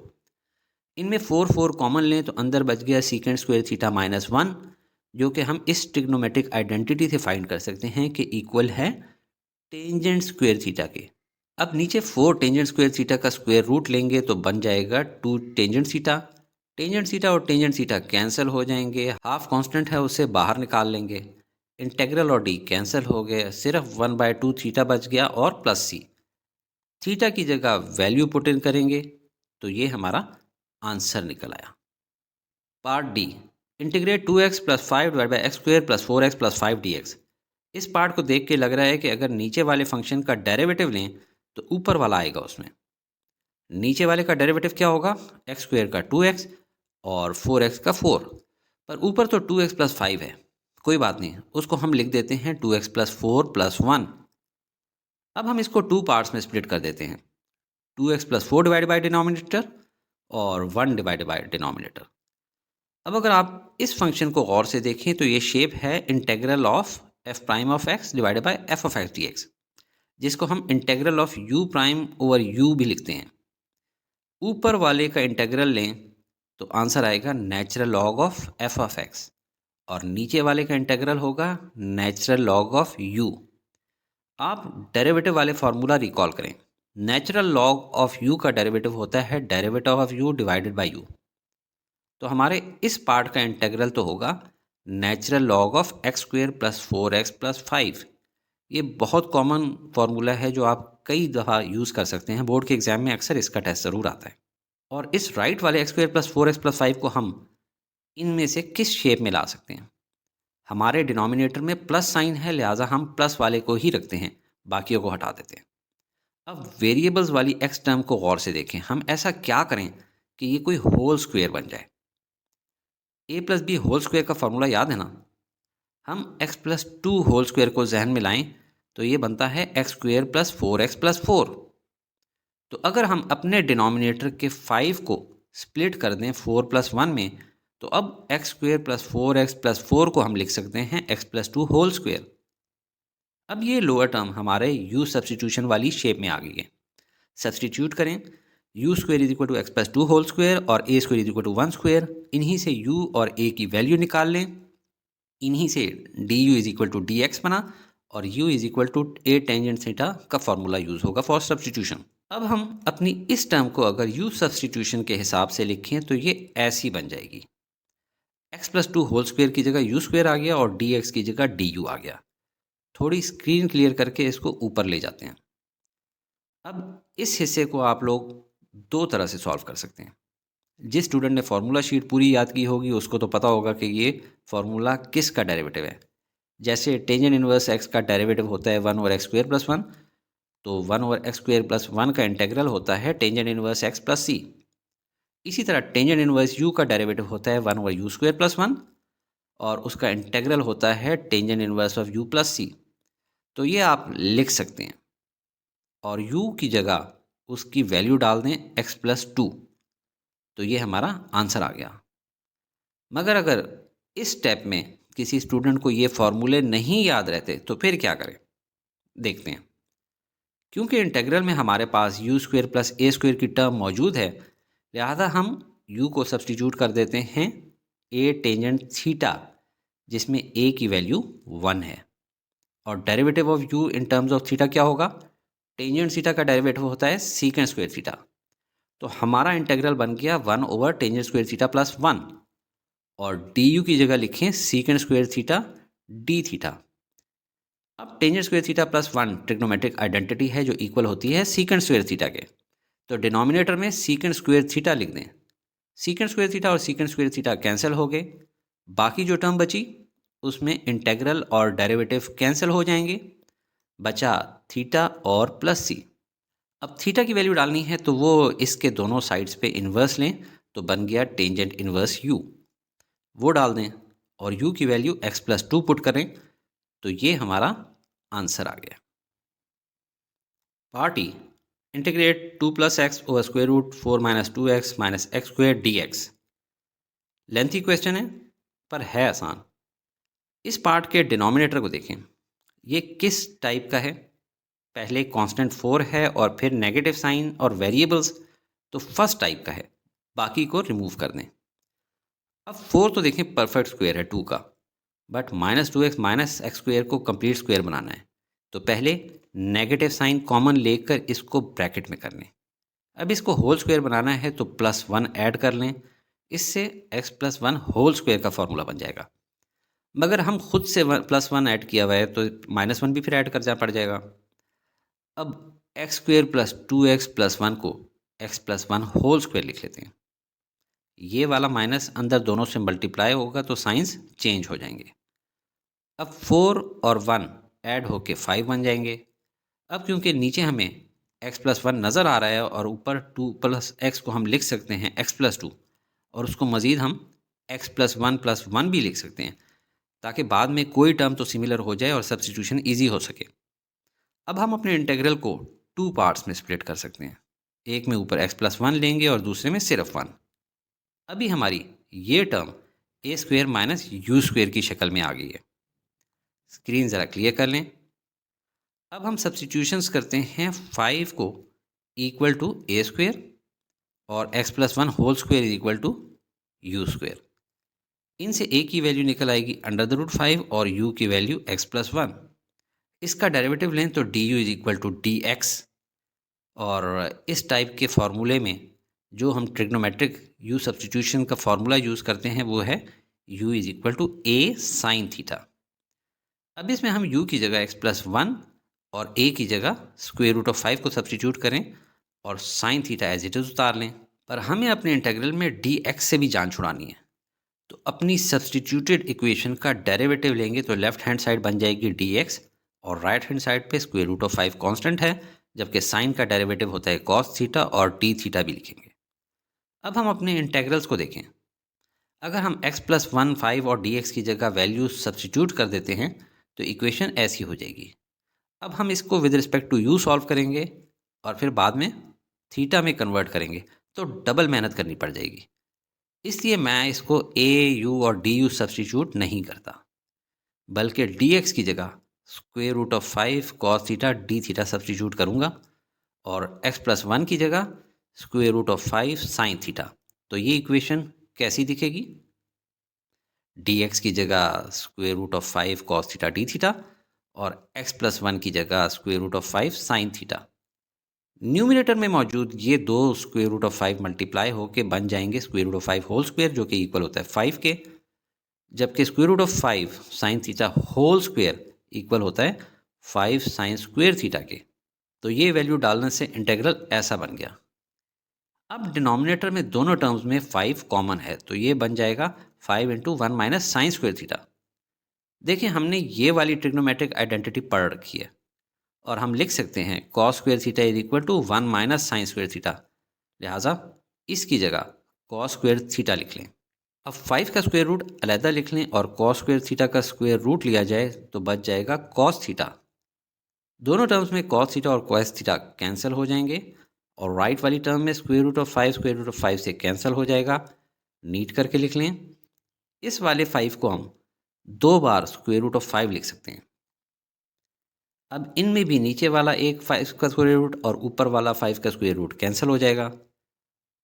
S1: इनमें 4 कॉमन लें तो अंदर बच गया सीकेंड स्क्वायर थीटा माइनस 1, जो कि हम इस ट्रिग्नोमेट्रिक आइडेंटिटी से फाइंड कर सकते हैं कि इक्वल है टेंजेंट स्क्वायर थीटा के। अब नीचे 4 टेंजेंट स्क्वायर थीटा का स्क्वायर रूट लेंगे तो बन जाएगा 2 टेंजेंट थीटा। टेंजेंट थीटा और टेंजेंट थीटा कैंसिल हो जाएंगे, हाफ कांस्टेंट है उससे बाहर निकाल लेंगे, इंटेग्रल और डी कैंसिल हो गए, सिर्फ 1/2 थीटा बच गया और प्लस सी। थीटा की जगह वैल्यू पुट इन करेंगे तो ये हमारा आंसर निकल आया। Part d, integrate 2x plus 5 divide by x square plus 4x plus 5 dx। इस पार्ट को देख के लग रहा है कि अगर नीचे वाले फंक्शन का डेरिवेटिव लें तो ऊपर वाला आएगा उसमें। नीचे वाले का डेरिवेटिव क्या होगा? एक्स स्क्वेयर का 2x और 4x का 4, पर ऊपर तो 2x प्लस 5 है, कोई बात नहीं, उसको हम लिख देते हैं 2x प्लस 4 प्लस 1। अब हम इसको 2 पार्ट्स में स्प्लिट कर देते हैं, 2x plus 4 divide by denominator और 1 डिवाइड बाई डिनोमिनेटर। अब अगर आप इस फंक्शन को गौर से देखें तो ये शेप है integral of F prime of x divided by F of x d x, जिसको हम integral of you prime over you भी लिखते हैं। ऊपर वाले का इंटेग्रल लें तो आंसर आएगा natural log of F of x, और नीचे वाले का इंटेग्रल होगा नेचुरल लॉग ऑफ यू। आप डेरिवेटिव वाले फार्मूला रिकॉल करें, नेचुरल लॉग ऑफ यू का डेरिवेटिव होता है derivative of you divided bye you. तो हमारे इस पार्ट का इंटेग्रल तो होगा natural log of x square plus 4x plus 5। ये बहुत कॉमन फार्मूला है जो आप कई दफ़ा यूज़ कर सकते हैं, बोर्ड के एग्जाम में अक्सर इसका टेस्ट ज़रूर आता है। और इस राइट वाले x square plus 4x plus 5 को हम इनमें से किस शेप में ला सकते हैं? हमारे डिनोमिनेटर में प्लस साइन है, लिहाजा हम प्लस वाले को ही रखते हैं, बाकियों को हटा देते हैं। अब वेरिएबल्स वाली एक्स टर्म को गौर से देखें, हम ऐसा क्या करें कि ये कोई होल स्क्वायर बन जाए। A plus b whole square का फॉर्मूला याद है ना? हम x plus two whole square को जहन में लाएं तो ये बनता है एक्स स्क्वायर प्लस 4x+4। तो अगर हम अपने डिनोमिनेटर के 5 को स्प्लिट कर दें 4+1 में, तो अब एक्स स्क्वायर प्लस 4x+4 को हम लिख सकते हैं x plus two whole square. अब ये लोअर टर्म हमारे यू सब्सटीट्यूशन वाली शेप में आ गई है। सब्सटीट्यूट करें, u square is equal to x plus two whole square और a square is equal to 1 square. इन्हीं से यू और ए की वैल्यू निकाल लें। इन्हीं से d u is equal to d x बना और u is equal to a tangent theta का फॉर्मूला यूज होगा फॉर सब्सटीट्यूशन। अब हम अपनी इस टर्म को अगर u सब्सटीट्यूशन के हिसाब से लिखें तो ये ऐसी बन जाएगी, x plus two whole square की जगह यू स्क्वायर आ गया और dx की जगह du आ गया। थोड़ी स्क्रीन क्लियर करके इसको ऊपर ले जाते हैं। अब इस हिस्से को आप लोग दो तरह से सॉल्व कर सकते हैं। जिस स्टूडेंट ने फार्मूला शीट पूरी याद की होगी उसको तो पता होगा कि ये फार्मूला किसका डेरिवेटिव है। जैसे टेंजेंट इनवर्स x का डेरिवेटिव होता है 1 ओवर एक्स स्क्वायर प्लस 1, तो 1 ओवर एक्स स्क्वायर प्लस 1 का इंटेग्रल होता है टेंजेंट इनवर्स x प्लस सी। इसी तरह टेंजेंट इनवर्स u का डेरिवेटिव होता है 1 ओवर यू स्क्वायर प्लस 1 और उसका इंटेग्रल होता है tangent inverse of u plus c. तो ये आप लिख सकते हैं और u की जगह उसकी वैल्यू डाल दें x प्लस टू, तो ये हमारा आंसर आ गया। मगर अगर इस स्टेप में किसी स्टूडेंट को ये फॉर्मूले नहीं याद रहते तो फिर क्या करें, देखते हैं। क्योंकि इंटीग्रल में हमारे पास u square plus a square की टर्म मौजूद है, लिहाजा हम u को सब्सटीट्यूट कर देते हैं ए टेंजेंट थीटा, जिसमें a की वैल्यू 1 है और derivative of u in terms of theta क्या होगा? टेंजेंट थीटा का डेरिवेटिव होता है सीकेंट स्क्वायर थीटा। तो हमारा इंटीग्रल बन गया 1 over tangent square theta plus 1 और डी यू की जगह लिखें secant square theta d theta. अब tangent square theta plus 1 trigonometric identity है जो इक्वल होती है सीकेंट स्क्वायर थीटा के, तो डिनोमिनेटर में सीकेंट स्क्वायर थीटा लिख दें। सीकेंट स्क्वायर थीटा और सीकेंट स्क्वायर थीटा कैंसिल हो गए, बाकी जो टर्म बची उसमें इंटेग्रल और डेरिवेटिव कैंसिल हो जाएंगे, बचा थीटा और प्लस सी। अब थीटा की वैल्यू डालनी है तो वो इसके दोनों साइड्स पे इन्वर्स लें, तो बन गया टेंजेंट इन्वर्स u, वो डाल दें और u की value x plus two put करें, तो ये हमारा आंसर आ गया। Part e, integrate 2 plus x over square root 4 minus 2x minus x square d x. Lengthy question है पर है आसान। इस पार्ट के डिनोमिनेटर को देखें, ये किस टाइप का है? पहले कांस्टेंट 4 है और फिर नेगेटिव साइन और वेरिएबल्स, तो फर्स्ट टाइप का है, बाकी को रिमूव कर दें। अब 4 तो देखें परफेक्ट स्क्वायर है 2 का, but minus 2x minus x square को कंप्लीट स्क्वायर बनाना है, तो पहले नेगेटिव साइन कॉमन लेकर इसको ब्रैकेट में कर लें। अब इसको होल स्क्वायर बनाना है तो प्लस 1 ऐड कर लें, इससे x प्लस 1 होल स्क्वायर का फॉर्मूला बन जाएगा। मगर हम खुद से प्लस 1 ऐड किया हुआ है तो माइनस 1 भी फिर ऐड करना पड़ जाएगा। अब x square plus 2x plus 1 को x प्लस 1 होल स्क्वायर लिख लेते हैं। ये वाला माइनस अंदर दोनों से मल्टीप्लाई होगा तो साइंस चेंज हो जाएंगे। अब 4 और 1 ऐड होके 5 बन जाएंगे। अब क्योंकि नीचे हमें x प्लस 1 नज़र आ रहा है और ऊपर 2 प्लस एक्स को हम लिख सकते हैं x प्लस 2, और उसको मज़ीद हम x प्लस 1 भी लिख सकते हैं, ताकि बाद में कोई टर्म तो सिमिलर हो जाए और सब्स्टिट्यूशन ईजी हो सके। अब हम अपने इंटीग्रल को 2 पार्ट्स में स्प्लिट कर सकते हैं, एक में ऊपर x प्लस 1 लेंगे और दूसरे में सिर्फ 1। अभी हमारी ये term A square minus you square की शक्ल में आ गई है। स्क्रीन ज़रा क्लियर कर लें। अब हम सब्स्टिट्यूशंस करते हैं 5 को इक्वल टू ए स्क्वायर और x plus 1 whole square is equal to u square. इनसे a की वैल्यू निकल आएगी अंडर द रूट 5 और u की वैल्यू x प्लस 1। इसका डेरिवेटिव लें तो du is equal to d x, और इस टाइप के फार्मूले में जो हम ट्रिग्नोमेट्रिक u सब्स्टिट्यूशन का फार्मूला यूज़ करते हैं वो है u is equal to a sine theta. अब इसमें हम u की जगह x प्लस 1 और a की जगह स्क्वायर रूट ऑफ 5 को सब्स्टिट्यूट करें और sine theta as it is उतार लें। पर हमें अपने इंटीग्रल में dx से भी जान छुड़ानी है, तो अपनी सब्स्टिट्यूटेड इक्वेशन का डेरिवेटिव लेंगे तो लेफ्ट हैंड साइड बन जाएगी dx और राइट हैंड साइड पे स्क्वायर रूट ऑफ 5 कांस्टेंट है, जबकि साइन का डेरिवेटिव होता है cos थीटा और d थीटा भी लिखेंगे। अब हम अपने इंटेग्रल्स को देखें। अगर हम x प्लस 1 5 और dx की जगह वैल्यू सब्स्टिट्यूट कर देते हैं तो इक्वेशन ऐसी हो जाएगी। अब हम इसको with respect to u solve करेंगे और फिर बाद में थीटा में कन्वर्ट करेंगे, तो डबल मेहनत करनी पड़ जाएगी। इसलिए मैं इसको a u और du सब्स्टिट्यूट नहीं करता, बल्कि dx की जगह square root of 5 cos theta d theta substitute करूँगा और x प्लस 1 की जगह square root of 5 sine theta. तो ये इक्वेशन कैसी दिखेगी? dx की जगह square root of 5 cos theta d theta और x प्लस 1 की जगह square root of 5 sine theta. Numerator में मौजूद ये दो स्क्वायर रूट ऑफ 5 मल्टीप्लाई होके बन जाएंगे square root of 5 whole square, जो कि इक्वल होता है 5 के, जबकि square root of 5 sine theta whole square equal होता है 5 साइन स्क्वायर थीटा के। तो ये वैल्यू डालने से इंटीग्रल ऐसा बन गया। अब डिनोमिनेटर में दोनों टर्म्स में 5 कॉमन है, तो ये बन जाएगा 5 into 1 minus sine square theta. देखिए, हमने ये वाली ट्रिग्नोमेट्रिक आइडेंटिटी पढ़ रखी है और हम लिख सकते हैं cos square theta is equal to 1 minus sine square theta. लिहाजा इसकी जगह कॉस स्क्वायर थीटा लिख लें। अब 5 का स्क्वायर रूट अलहदा लिख लें और कॉस स्क्वायर थीटा का स्क्वायर रूट लिया जाए तो बच जाएगा कॉस थीटा। दोनों टर्म्स में कॉस थीटा और कॉस थीटा कैंसिल हो जाएंगे और राइट वाली टर्म में square root of 5 square root of 5 से कैंसिल हो जाएगा। नीट करके लिख लें। इस वाले 5 को हम 2 बार स्क्वायर रूट ऑफ 5 लिख सकते हैं। अब इनमें भी नीचे वाला एक 5 का स्क्वायर रूट और ऊपर वाला 5 का स्क्वायर रूट कैंसिल हो जाएगा।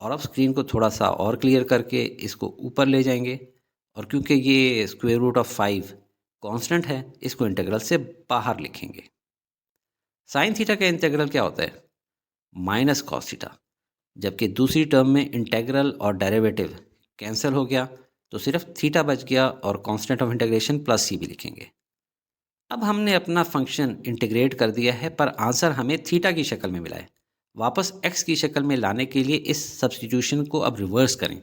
S1: और अब स्क्रीन को थोड़ा सा और क्लियर करके इसको ऊपर ले जाएंगे और क्योंकि ये स्क्वायर रूट ऑफ 5 कांस्टेंट है, इसको इंटीग्रल से बाहर लिखेंगे। साइन थीटा का इंटीग्रल क्या होता है? Minus cos theta. जबकि दूसरी टर्म में इंटीग्रल और डेरिवेटिव कैंसिल हो गया तो सिर्फ थीटा बच गया और कांस्टेंट ऑफ इंटीग्रेशन प्लस सी भी लिखेंगे। अब हमने अपना फंक्शन इंटीग्रेट कर दिया है, पर आंसर हमें थीटा की शक्ल में मिला है। वापस एक्स की शक्ल में लाने के लिए इस सब्स्टिट्यूशन को अब रिवर्स करें।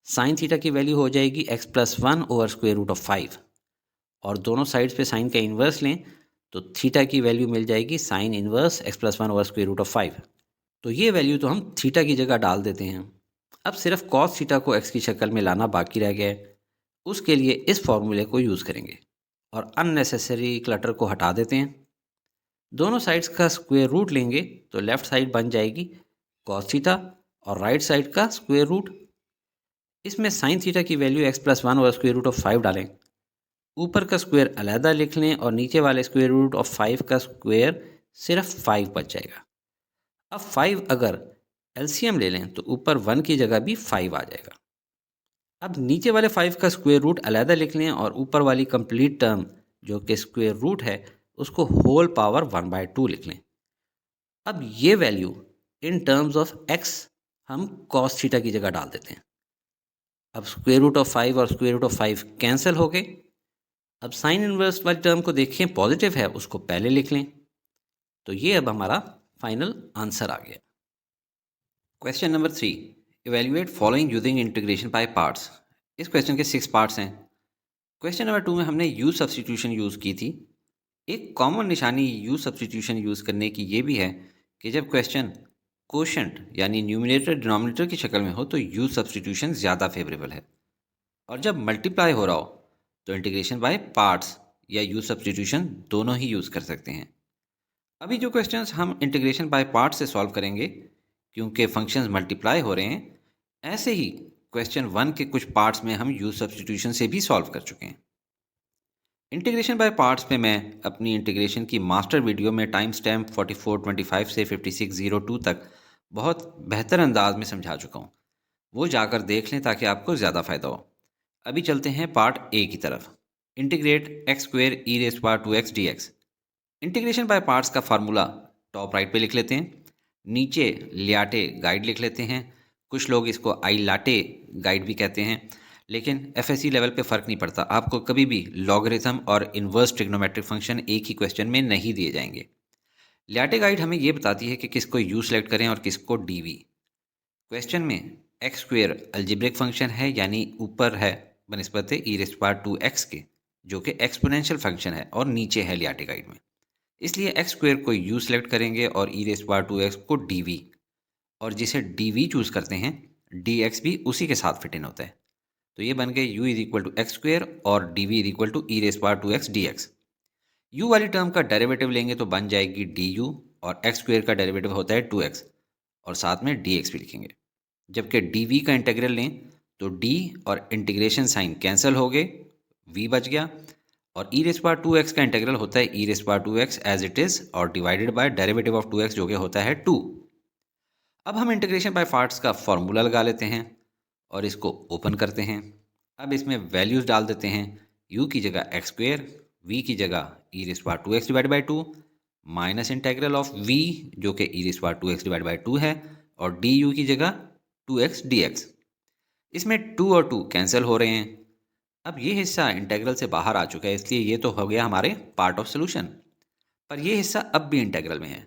S1: साइन थीटा की वैल्यू हो जाएगी x plus 1 over square root of 5 और दोनों साइड्स पे साइन का इन्वर्स लें तो थीटा की वैल्यू मिल जाएगी sine inverse x plus 1 over square root of 5। तो ये वैल्यू तो हम थीटा की जगह डाल देते हैं। अब सिर्फ कॉस थीटा को एक्स की शक्ल में लाना बाकी रह गया है। उसके लिए इस फॉर्मूले को यूज़ करेंगे और अननेसेसरी क्लटर को हटा देते हैं। दोनों साइड्स का स्क्वायर रूट लेंगे तो लेफ्ट साइड बन जाएगी कॉस थीटा और राइट साइड का स्क्वायर रूट। इसमें साइन थीटा की value x plus 1 over square root of 5 डालें। ऊपर का स्क्वायर अलहदा लिख लें और नीचे वाले स्क्वायर रूट ऑफ 5 का स्क्वायर सिर्फ 5 बच जाएगा। अब 5 अगर एलसीएम ले लें तो ऊपर 1 की जगह भी 5 आ जाएगा। अब नीचे वाले 5 का स्क्वायर रूट अलहदा लिख लें और ऊपर वाली कंप्लीट टर्म जो कि स्क्वायर रूट है उसको होल पावर 1/2 लिख लें। अब ये value in terms of x हम कॉस थीटा की जगह डाल देते हैं। अब स्क्वायर रूट ऑफ 5 और स्क्वायर रूट ऑफ 5 कैंसिल हो गए। अब साइन इनवर्स वाली टर्म को देखें, पॉजिटिव है, उसको पहले लिख लें। तो ये अब हमारा फाइनल आंसर आ गया। Question number 3, evaluate following using integration by parts. इस क्वेश्चन के 6 पार्ट्स हैं। क्वेश्चन नंबर 2 में हमने यू सब्स्टिट्यूशन यूज़ की थी। एक कॉमन निशानी यू सब्स्टिट्यूशन यूज़ करने की ये भी है कि जब क्वेश्चन कोशेंट यानी न्यूमिनेटर डिनोमिनेटर की शक्ल में हो तो यू सब्स्टिट्यूशन ज़्यादा फेवरेबल है, और जब मल्टीप्लाई हो रहा हो तो इंटीग्रेशन बाय पार्ट्स या यू सब्स्टिट्यूशन दोनों ही यूज़ कर सकते हैं। अभी जो क्वेश्चंस हम इंटीग्रेशन बाय पार्ट्स से सॉल्व करेंगे, क्योंकि फंक्शंस मल्टीप्लाई हो रहे हैं, ऐसे ही क्वेश्चन 1 के कुछ पार्ट्स में हम यू सब्स्टिट्यूशन से भी सॉल्व कर चुके हैं। इंटीग्रेशन बाय पार्ट्स में मैं अपनी इंटीग्रेशन की मास्टर वीडियो में टाइम स्टैम्प 4425 से 5602 तक बहुत बेहतर अंदाज में समझा चुका हूँ। वो जाकर देख लें ताकि आपको ज़्यादा फ़ायदा हो। अभी चलते हैं पार्ट ए की तरफ। Integrate x square E raise power 2x dx। Integration by parts का फार्मूला टॉप राइट पे लिख लेते हैं, नीचे लियाटे गाइड लिख लेते हैं। कुछ लोग इसको आई लाटे गाइड भी कहते हैं, लेकिन एफएससी लेवल पे फ़र्क नहीं पड़ता। आपको कभी भी लॉगरिथम और इन्वर्स ट्रिग्नोमेट्रिक फंक्शन एक ही क्वेश्चन में नहीं दिए जाएंगे। लियाटे गाइड हमें ये बताती है कि किसको यू सेलेक्ट करें और किसको डीवी। क्वेश्चन में एक्स स्क्वेयर अलजेब्रिक फंक्शन है, यानी ऊपर है बनिस्बत ई रेज़ पावर 2x के, जो कि एक्सपोनेंशियल फंक्शन है, और नीचे है लियाटे गाइड में। इसलिए एक्स स्क्वेयर को यू सेलेक्ट करेंगे और ई रेज़ पावर 2x को डीवी, और जिसे डीवी चूज़ करते हैं डी एक्स भी उसी के साथ फिट इन होता है। तो ये बन गए u is equal to x square और d v is equal to e raise power two x d x. U वाली टर्म का डेरिवेटिव लेंगे तो बन जाएगी डी यू, और एक्स स्क्वेयर का डेरिवेटिव होता है टू एक्स, और साथ में डी एक्स भी लिखेंगे। जबकि डी वी का इंटीग्रल लें तो डी और इंटीग्रेशन साइन कैंसिल हो गए, वी बच गया, और e raise power two x का इंटीग्रल होता है e raise power two x as it is और divided by derivative of two x जो कि होता है टू। अब हम इंटीग्रेशन बाय पार्ट्स का फॉर्मूला लगा लेते हैं और इसको ओपन करते हैं। अब इसमें वैल्यूज़ डाल देते हैं, u की जगह एक्स स्क्वेयर, v की जगह e raise power two x divide by two, minus integral of v जो कि e raise power two x divide by two है, और डी यू की जगह टू एक्स डी एक्स। इसमें टू और टू कैंसिल हो रहे हैं। अब ये हिस्सा इंटीग्रल से बाहर आ चुका है, इसलिए ये तो हो गया हमारे पार्ट ऑफ सोल्यूशन, पर ये हिस्सा अब भी इंटीग्रल में है।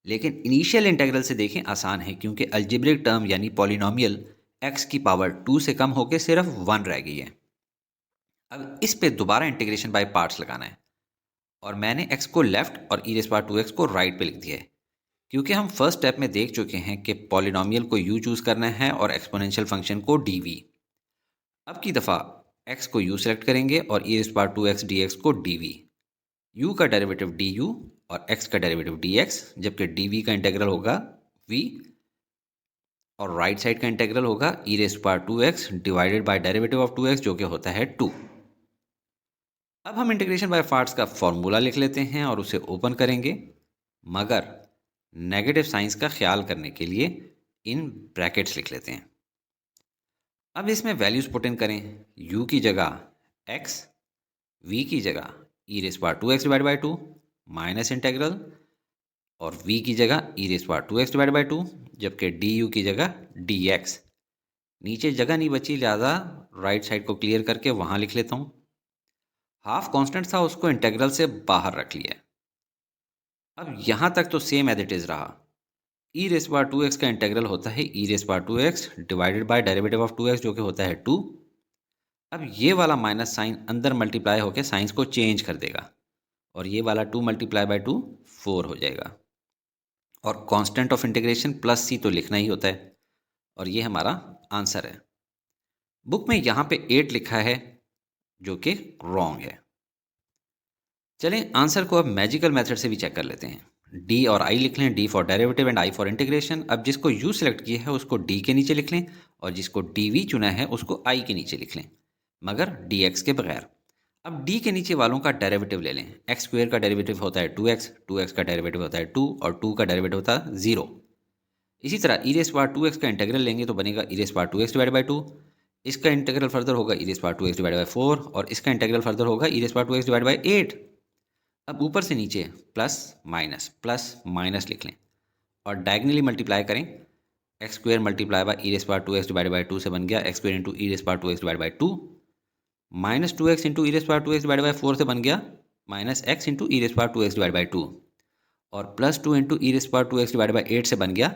S1: लेकिन इनिशियल इंटीग्रल से देखें आसान है, क्योंकि अलजेब्रिक टर्म यानी पॉलिनोमियल x की पावर 2 से कम होकर सिर्फ 1 रह गई है। अब इस पे दोबारा इंटीग्रेशन बाय पार्ट्स लगाना है, और मैंने x को लेफ्ट और e raise power two x को राइट पे लिख दिया है, क्योंकि हम फर्स्ट स्टेप में देख चुके हैं कि पॉलिनोमियल को u चूज़ करना है और एक्सपोनेंशियल फंक्शन को dv। अब की दफ़ा x को u सेलेक्ट करेंगे और e raise power two x d x को dv। u का डेरिवेटिव du और x का डेरिवेटिव dx, जबकि dv का इंटीग्रल होगा v और राइट साइड का इंटीग्रल होगा e raise power two x divided by derivative of two x जो कि होता है टू। अब हम इंटीग्रेशन बाय पार्ट्स का फॉर्मूला लिख लेते हैं और उसे ओपन करेंगे, मगर नेगेटिव साइंस का ख्याल करने के लिए इन ब्रैकेट्स लिख लेते हैं। अब इसमें वैल्यूज पुट इन करें, u की जगह x, v की जगह e raise power two x divide by two minus integral, और v की जगह e raise power two x divide by two, जबकि du की जगह dx। नीचे जगह नहीं बची, लिहाजा राइट साइड को क्लियर करके वहाँ लिख लेता हूँ। हाफ कांस्टेंट था, उसको इंटीग्रल से बाहर रख लिया। अब यहाँ तक तो सेम एज इट इज़ रहा। E raise power two x का इंटीग्रल होता है e raise power two x divided by derivative of two x जो कि होता है टू। अब ये वाला माइनस साइन अंदर मल्टीप्लाई होकर साइंस को चेंज कर देगा, और ये वाला टू मल्टीप्लाई बाय टू 4 हो जाएगा, और constant of integration plus c तो लिखना ही होता है, और ये हमारा आंसर है। बुक में यहाँ पे 8 लिखा है जो कि रॉन्ग है। चलें आंसर को अब मैजिकल मेथड से भी चेक कर लेते हैं। डी और आई लिख लें, D for derivative and I for integration. अब जिसको यू सेलेक्ट किया है उसको डी के नीचे लिख लें, और जिसको डी वी चुना है उसको आई के नीचे लिख लें, मगर डी एक्स के बगैर। अब डी के नीचे वालों का डेरिवेटिव ले लें। एक्स स्क्वेयर का डेरिवेटिव होता है टू एक्स का डेरिवेटिव होता है टू, और टू का डेरिवेटिव होता है 0। इसी तरह e raise power two x का इंटीग्रल लेंगे तो बनेगा e raise power two x divide by two. इसका इंटीग्रल फर्दर होगा e raise power two x divide by 4, और इसका इंटीग्रल फर्दर होगा e raise power two x divide by 8। अब ऊपर से नीचे प्लस माइनस लिख लें और डायगनली मल्टीप्लाई करें। X square multiply by e raise power two x divide by two से बन गया x square into e raise power two x divide by two, minus two x into e raise power two x divide by 4 से बन गया minus x into e raise power two x divide by two, और plus two into e raise power two x divide by 8 से बन गया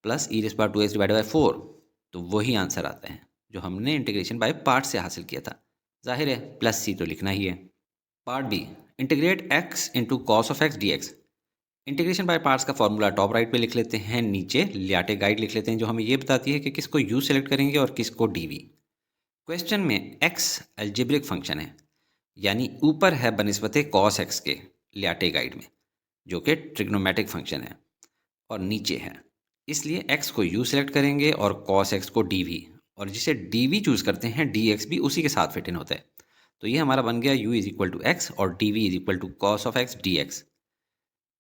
S1: plus e raise power two x divide by 4। तो वही answer आता है जो हमने इंटीग्रेशन बाय पार्ट से हासिल किया था। जाहिर है प्लस सी तो लिखना ही है। Part B, integrate x into cos of x d x. Integration by parts का फॉर्मूला टॉप राइट पे लिख लेते हैं, नीचे लियाटे गाइड लिख लेते हैं जो हमें ये बताती है कि किसको u सेलेक्ट करेंगे और किसको dv। क्वेश्चन में x अलजेब्रिक फंक्शन है, यानी ऊपर है बनिस्बत कॉस x के लियाटे गाइड में, जो कि ट्रिग्नोमेट्रिक फंक्शन है, और नीचे है, इसलिए x को u सेलेक्ट करेंगे और कॉस x को dv, और जिसे dv चूज़ करते हैं dx भी उसी के साथ फिट इन होता है। तो ये हमारा बन गया u is equal to x और d v is equal to cos of x d x.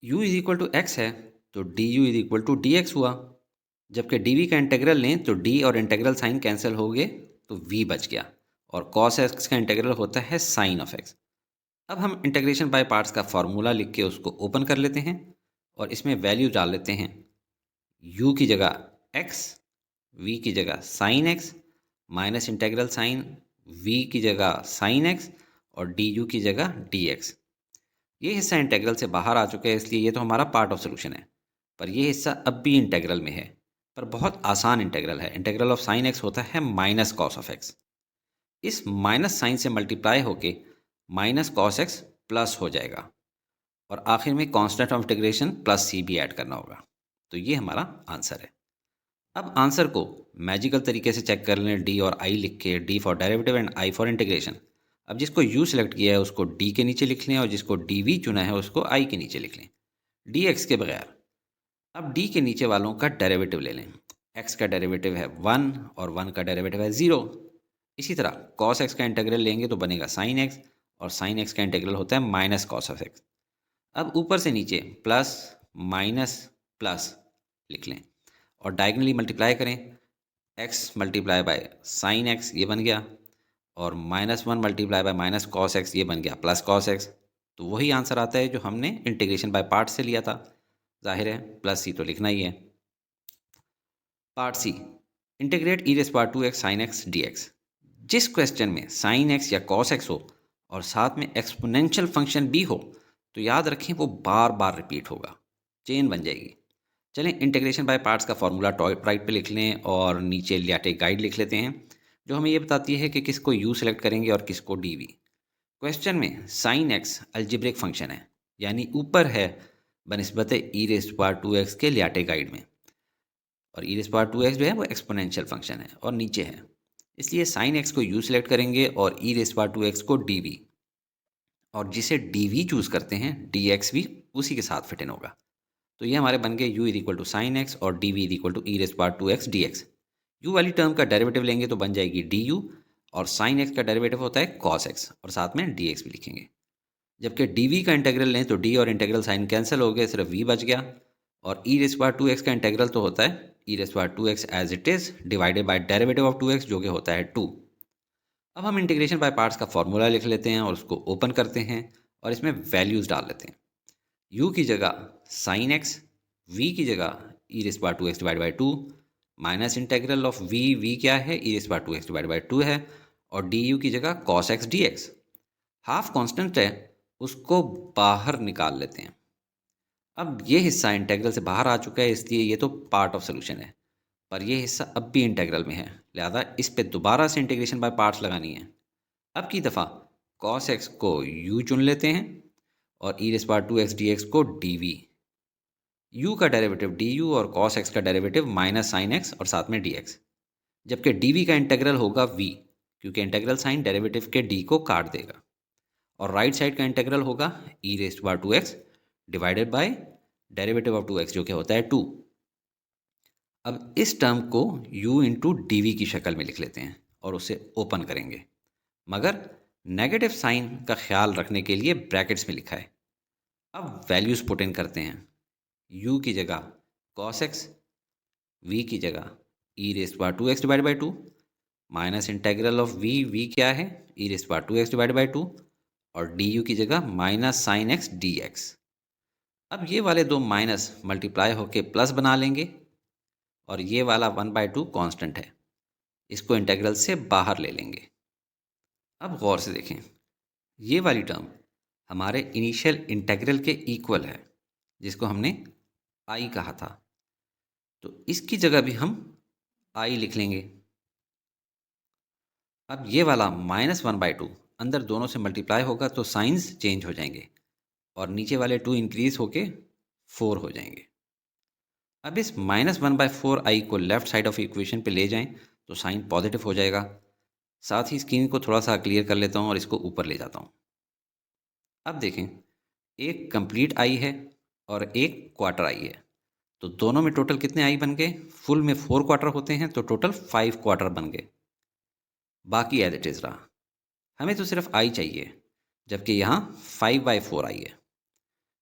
S1: U is equal to x है तो d u is equal to d x हुआ, जबकि डी वी का इंटीग्रल लें तो डी और integral sign cancel हो गए तो v बच गया, और कॉस एक्स का इंटीग्रल होता है साइन ऑफ एक्स। अब हम इंटीग्रेशन बाय पार्ट्स का फॉर्मूला लिख के उसको ओपन कर लेते हैं और इसमें वैल्यू डाल लेते हैं। u की जगह x, v की जगह sine x, minus integral sine v की जगह साइन x और du की जगह dx। ये हिस्सा इंटीग्रल से बाहर आ चुका है, इसलिए ये तो हमारा पार्ट ऑफ सोल्यूशन है, पर ये हिस्सा अब भी इंटीग्रल में है, पर बहुत आसान इंटीग्रल है। इंटीग्रल ऑफ साइन x होता है माइनस कॉस ऑफ x। इस माइनस साइन से मल्टीप्लाई होके माइनस कॉस x प्लस हो जाएगा, और आखिर में constant of integration plus c भी ऐड करना होगा। तो ये हमारा आंसर है। अब आंसर को मैजिकल तरीके से चेक कर लें, डी और आई लिख के, D for derivative and I for integration. अब जिसको यू सिलेक्ट किया है उसको डी के नीचे लिख लें और जिसको डी वी चुना है उसको आई के नीचे लिख लें, डी एक्स के बगैर। अब डी के नीचे वालों का डेरिवेटिव ले लें। एक्स का डेरिवेटिव है 1 और 1 का डेरिवेटिव है 0। इसी तरह कॉस एक्स का इंटीग्रल लेंगे तो बनेगा साइन एक्स, और साइन एक्स का इंटीग्रल होता है माइनस कॉस ऑफ एक्स। अब ऊपर से नीचे प्लस माइनस प्लस लिख लें और डायगनली मल्टीप्लाई करें। X multiply bye sine x ये बन गया, और -1 multiply by minus cos x ये बन गया प्लस कॉस एक्स। तो वही आंसर आता है जो हमने इंटीग्रेशन बाय पार्ट से लिया था। जाहिर है प्लस सी तो लिखना ही है। Part C, integrate e raise power 2x sine x d x. जिस क्वेश्चन में साइन एक्स या कॉस एक्स हो और साथ में एक्सपोनेंशियल फंक्शन भी हो तो याद रखें वो बार बार रिपीट होगा, चेन बन जाएगी। चलें इंटीग्रेशन बाय पार्ट्स का फॉर्मूला टॉप राइट पे लिख लें और नीचे लियाटे गाइड लिख लेते हैं, जो हमें ये बताती है कि किसको यू सेलेक्ट करेंगे और किसको डी वी। क्वेश्चन में साइन एक्स अलजेब्रिक फंक्शन है, यानी ऊपर है बनिस्बत ई रेज़ पावर 2x के लियाटे गाइड में, और ई रेज़ पावर 2x जो है वो एक्सपोनेंशियल फंक्शन है और नीचे है, इसलिए साइन एक्स को यू सेलेक्ट करेंगे और ई रेज़ पावर 2x को डी वी, और जिसे डी वी चूज़ करते हैं डी एक्स भी उसी के साथ फिट इन होगा। तो ये हमारे बन गए u is equal to sine x और d v is equal to e raise power 2x dx। u वाली टर्म का डेरिवेटिव लेंगे तो बन जाएगी डी यू, और साइन एक्स का डेरिवेटिव होता है कॉस एक्स और साथ में डी एक्स भी लिखेंगे। जबकि डी वी का इंटीग्रल लें तो डी और इंटीग्रल साइन कैंसिल हो गए, सिर्फ v बच गया, और ई रेज़ पावर 2x का इंटीग्रल तो होता है e raise power 2x as it is divided by derivative of 2x जो कि होता है 2। अब हम इंटीग्रेशन बाय पार्ट्स का फॉर्मूला लिख लेते हैं और उसको ओपन करते हैं और इसमें वैल्यूज़ डाल लेते हैं। u की जगह साइन एक्स, v की जगह e raise power 2x divide by 2 minus integral of v क्या है e raise power 2x divide by 2 है, और डी यू की जगह cos x d x. Half constant है उसको बाहर निकाल लेते हैं। अब ये हिस्सा इंटीग्रल से बाहर आ चुका है, इसलिए ये तो पार्ट ऑफ सोल्यूशन है, पर ये हिस्सा अब भी इंटीग्रल में है, लिहाजा इस पे दोबारा से इंटीग्रेशन बाय पार्ट्स लगानी है। अब की दफ़ा कॉस एक्स को u चुन लेते हैं और e raise power 2x dx को dv। u का डेरिवेटिव du और cos x का डेरिवेटिव माइनस साइन एक्स और साथ में dx, जबकि dv का इंटीग्रल होगा v, क्योंकि इंटीग्रल साइन डेरिवेटिव के d को काट देगा, और राइट साइड का इंटीग्रल होगा e raise power 2x divided by derivative of 2x जो कि होता है 2। अब इस टर्म को u इंटू डी वी की शक्ल में लिख लेते हैं और उसे ओपन करेंगे, मगर नेगेटिव साइन का ख्याल रखने के लिए ब्रैकेट्स में लिखा है। अब वैल्यूज़ पुट इन करते हैं, u की जगह cos x, v की जगह e raise power 2x divide by 2 minus integral of v क्या है e raise power 2x divide by 2, और du की जगह minus sine x d x. अब ये वाले दो माइनस मल्टीप्लाई होके प्लस बना लेंगे, और ये वाला 1/2 कांस्टेंट है, इसको इंटीग्रल से बाहर ले लेंगे। अब गौर से देखें, ये वाली टर्म हमारे इनिशियल इंटीग्रल के इक्वल है जिसको हमने आई कहा था, तो इसकी जगह भी हम आई लिख लेंगे। अब ये वाला -1/2 अंदर दोनों से मल्टीप्लाई होगा तो साइंस चेंज हो जाएंगे, और नीचे वाले 2 इंक्रीज होके 4 हो जाएंगे। अब इस -1/4 आई को लेफ्ट साइड ऑफ इक्वेशन पे ले जाएं तो साइन पॉजिटिव हो जाएगा। साथ ही स्क्रीन को थोड़ा सा क्लियर कर लेता हूँ और इसको ऊपर ले जाता हूँ। अब देखें, एक कंप्लीट आई है और एक क्वार्टर आई है, तो दोनों में टोटल कितने आई बन गए? फुल में 4 क्वार्टर होते हैं तो टोटल 5 क्वार्टर बन गए। बाकी एज इट इज़ रहा, हमें तो सिर्फ आई चाहिए, जबकि यहाँ 5/4 आई है।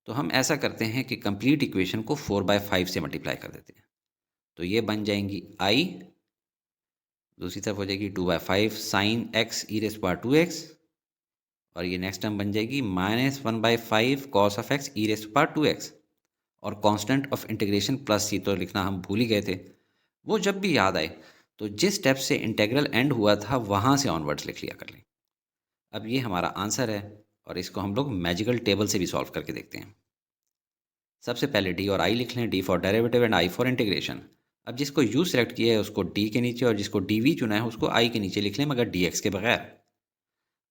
S1: तो हम ऐसा करते हैं कि कंप्लीट इक्वेशन को 4/5 से मल्टीप्लाई कर देते हैं, तो ये बन जाएंगी आई, दूसरी तरफ हो जाएगी 2/5 साइन एक्स ई रेज़ पावर 2x, और ये नेक्स्ट टर्म बन जाएगी -1/5 cos of x E raise power 2x, और constant of integration plus c तो लिखना हम भूल ही गए थे, वो जब भी याद आए तो जिस स्टेप से इंटीग्रल एंड हुआ था वहाँ से ऑनवर्ड्स लिख लिया कर लें। अब ये हमारा आंसर है और इसको हम लोग मैजिकल टेबल से भी सॉल्व करके देखते हैं। सबसे पहले डी और आई लिख लें, D for derivative and I for integration. अब जिसको यू सेलेक्ट किया है उसको डी के नीचे और जिसको डी वी चुना है उसको आई के नीचे लिख लें, मगर डी एक्स के बगैर।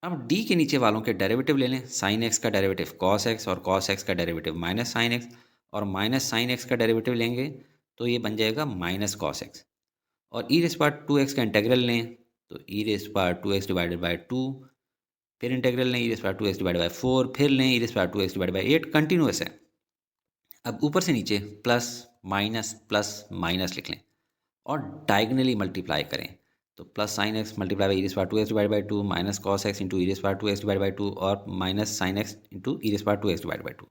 S1: अब डी के नीचे वालों के डेरिवेटिव ले लें, साइन एक्स का डेरिवेटिव कॉस एक्स और कॉस एक्स का डेरिवेटिव माइनस साइन एक्स, और माइनस साइन एक्स का डेरिवेटिव लेंगे तो ये बन जाएगा माइनस कॉस एक्स। और ई रेस पावर 2x का इंटीग्रल लें तो e raise power 2x divided by 2, फिर इंटीग्रल लें e raise power 2x divided by 4, फिर लें e raise power 2x divided by 8, continuous है। अब ऊपर से नीचे प्लस माइनस लिख लें और डायगनली मल्टीप्लाई करें तो plus sine x multiply by e raise power 2x divide by 2 minus cos x into e raise power 2x divide by 2 और minus sine x into e raise power 2x divide by 2।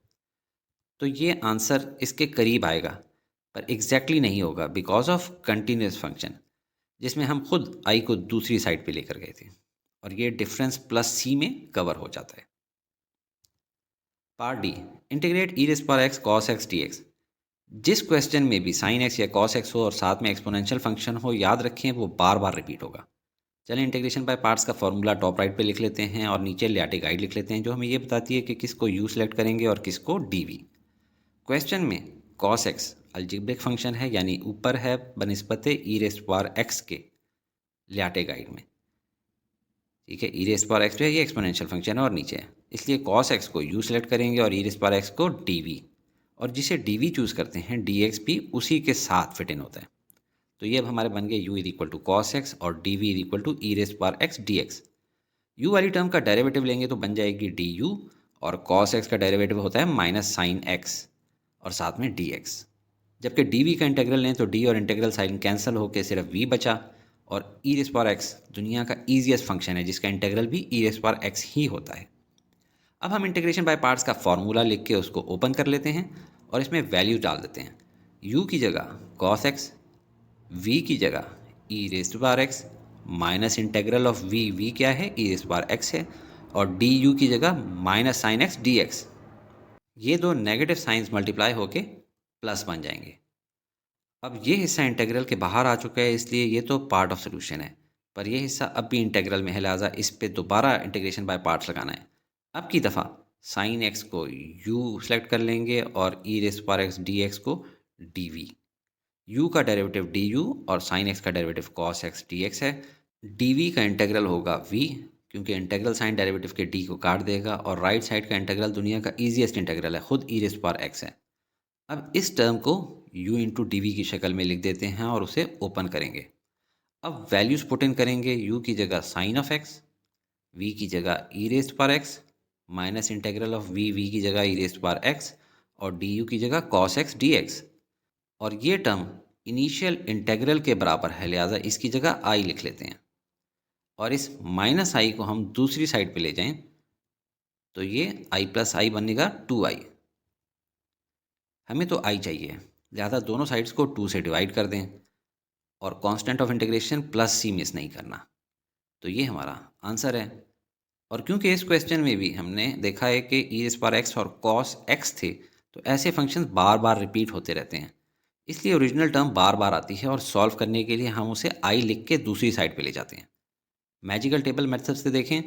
S1: तो ये answer इसके करीब आएगा पर exactly नहीं होगा because of continuous function, जिसमें हम खुद आई को दूसरी साइड पे लेकर गए थे और ये डिफरेंस प्लस सी में कवर हो जाता है। Part d, integrate e raise power x cos x d x. जिस क्वेश्चन में भी साइन एक्स या कॉस एक्स हो और साथ में एक्सपोनेंशियल फंक्शन हो, याद रखें वो बार बार रिपीट होगा। चलिए इंटीग्रेशन बाय पार्ट्स का फॉर्मूला टॉप राइट पे लिख लेते हैं और नीचे लियाटे गाइड लिख लेते हैं जो हमें ये बताती है कि किसको यू सेलेक्ट करेंगे और किसको डी वी। क्वेश्चन में कॉस एक्स अलजेब्रिक फंक्शन है यानी ऊपर है बनिस्बत ई रेस पावर एक्स के लियाटे गाइड में, ठीक है। ई रेस पावर एक्स जो है ये एक्सपोनेंशियल फंक्शन है और नीचे है, इसलिए कॉस एक्स को यू सेलेक्ट करेंगे और ई रेस पावर एक्स को डी वी, और जिसे डी वी चूज़ करते हैं डी एक्स भी उसी के साथ फिट इन होता है। तो ये अब हमारे बन गए u is equal to cos x और d v is equal to e raise power x d x. U वाली टर्म का डेरिवेटिव लेंगे तो बन जाएगी डी यू, और कॉस एक्स का डेरिवेटिव होता है माइनस साइन एक्स और साथ में डी एक्स। जबकि डी वी का इंटीग्रल लें तो डी और इंटीग्रल साइन कैंसिल होकर सिर्फ वी बचा, और ई रेस पावर एक्स दुनिया का ईजिएस्ट फंक्शन है जिसका इंटीग्रल भी ई रेस पावर एक्स ही होता है। अब हम इंटीग्रेशन बाय पार्ट्स का फॉर्मूला लिख के उसको ओपन कर लेते हैं और इसमें वैल्यू डाल देते हैं। u की जगह कॉस एक्स, v की जगह e raise power x minus integral of v क्या है ई रेस पावर एक्स है, और डी यू की जगह minus sine x d x. ये दो नेगेटिव साइंस मल्टीप्लाई होके प्लस बन जाएंगे। अब ये हिस्सा इंटीग्रल के बाहर आ चुका है इसलिए ये तो पार्ट ऑफ सोल्यूशन है, पर यह हिस्सा अब भी इंटीग्रल में है, लिहाजा इस पे दोबारा इंटीग्रेशन बाय पार्ट्स लगाना है। अब की दफ़ा साइन एक्स को u सेलेक्ट कर लेंगे और e raise power x d x को डी वी। यू का डेरिवेटिव डी यू और साइन एक्स का derivative cos x d x है। डी वी का इंटीग्रल होगा v, क्योंकि इंटीग्रल साइन डेरिवेटिव के d को काट देगा, और राइट साइड का इंटीग्रल दुनिया का ईजिएस्ट इंटीग्रल है, खुद ई रेस पावर एक्स है। अब इस टर्म को u इंटू डी वी की शक्ल में लिख देते हैं और उसे ओपन करेंगे। अब वैल्यूज पुट इन करेंगे, u की जगह साइन ऑफ एक्स, v की जगह e raise power x minus integral of v की जगह ई रेस पावर एक्स और डी यू की जगह कॉस एक्स डी एक्स। और ये टर्म इनिशियल इंटीग्रल के बराबर है, लिहाजा इसकी जगह आई लिख लेते हैं, और इस माइनस आई को हम दूसरी साइड पे ले जाएं तो ये आई प्लस आई बनेगा 2i। हमें तो आई चाहिए, लिहाजा दोनों साइड्स को 2 से डिवाइड कर दें और constant of integration plus C miss नहीं करना। तो ये हमारा आंसर है। और क्योंकि इस क्वेश्चन में भी हमने देखा है कि ई रेस पावर एक्स और कॉस एक्स थे, तो ऐसे फंक्शंस बार बार रिपीट होते रहते हैं, इसलिए ओरिजिनल टर्म बार बार आती है और सॉल्व करने के लिए हम उसे आई लिख के दूसरी साइड पे ले जाते हैं। मैजिकल टेबल मेथड से देखें,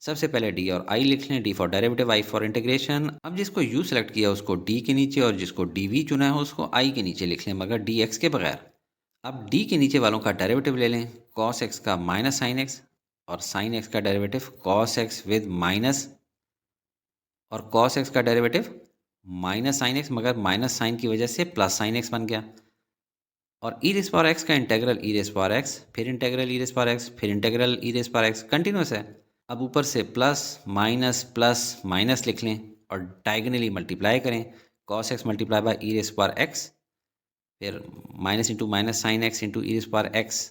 S1: सबसे पहले डी और आई लिख लें, D for derivative I for integration. अब जिसको यू सेलेक्ट किया उसको डी के नीचे और जिसको डी वी चुना है उसको आई के नीचे लिख लें, मगर डी एक्स के बगैर। अब डी के नीचे वालों का डेरिवेटिव ले लें, कॉस एक्स का माइनस साइन एक्स और साइन एक्स का derivative cos x with minus, और कॉस एक्स का डेरिवेटिव माइनस साइन एक्स, मगर माइनस साइन की वजह से प्लस साइन एक्स बन गया। और ई रेस पावर एक्स का इंटीग्रल ई रेस पावर एक्स, फिर इंटीग्रल ई रेस पावर एक्स, फिर इंटीग्रल ई रेस पावर एक्स, कंटिन्यूस है। अब ऊपर से प्लस माइनस लिख लें और डायगनली मल्टीप्लाई करें, cos x multiply by e raise power x, फिर minus into minus sine x into e raise power x,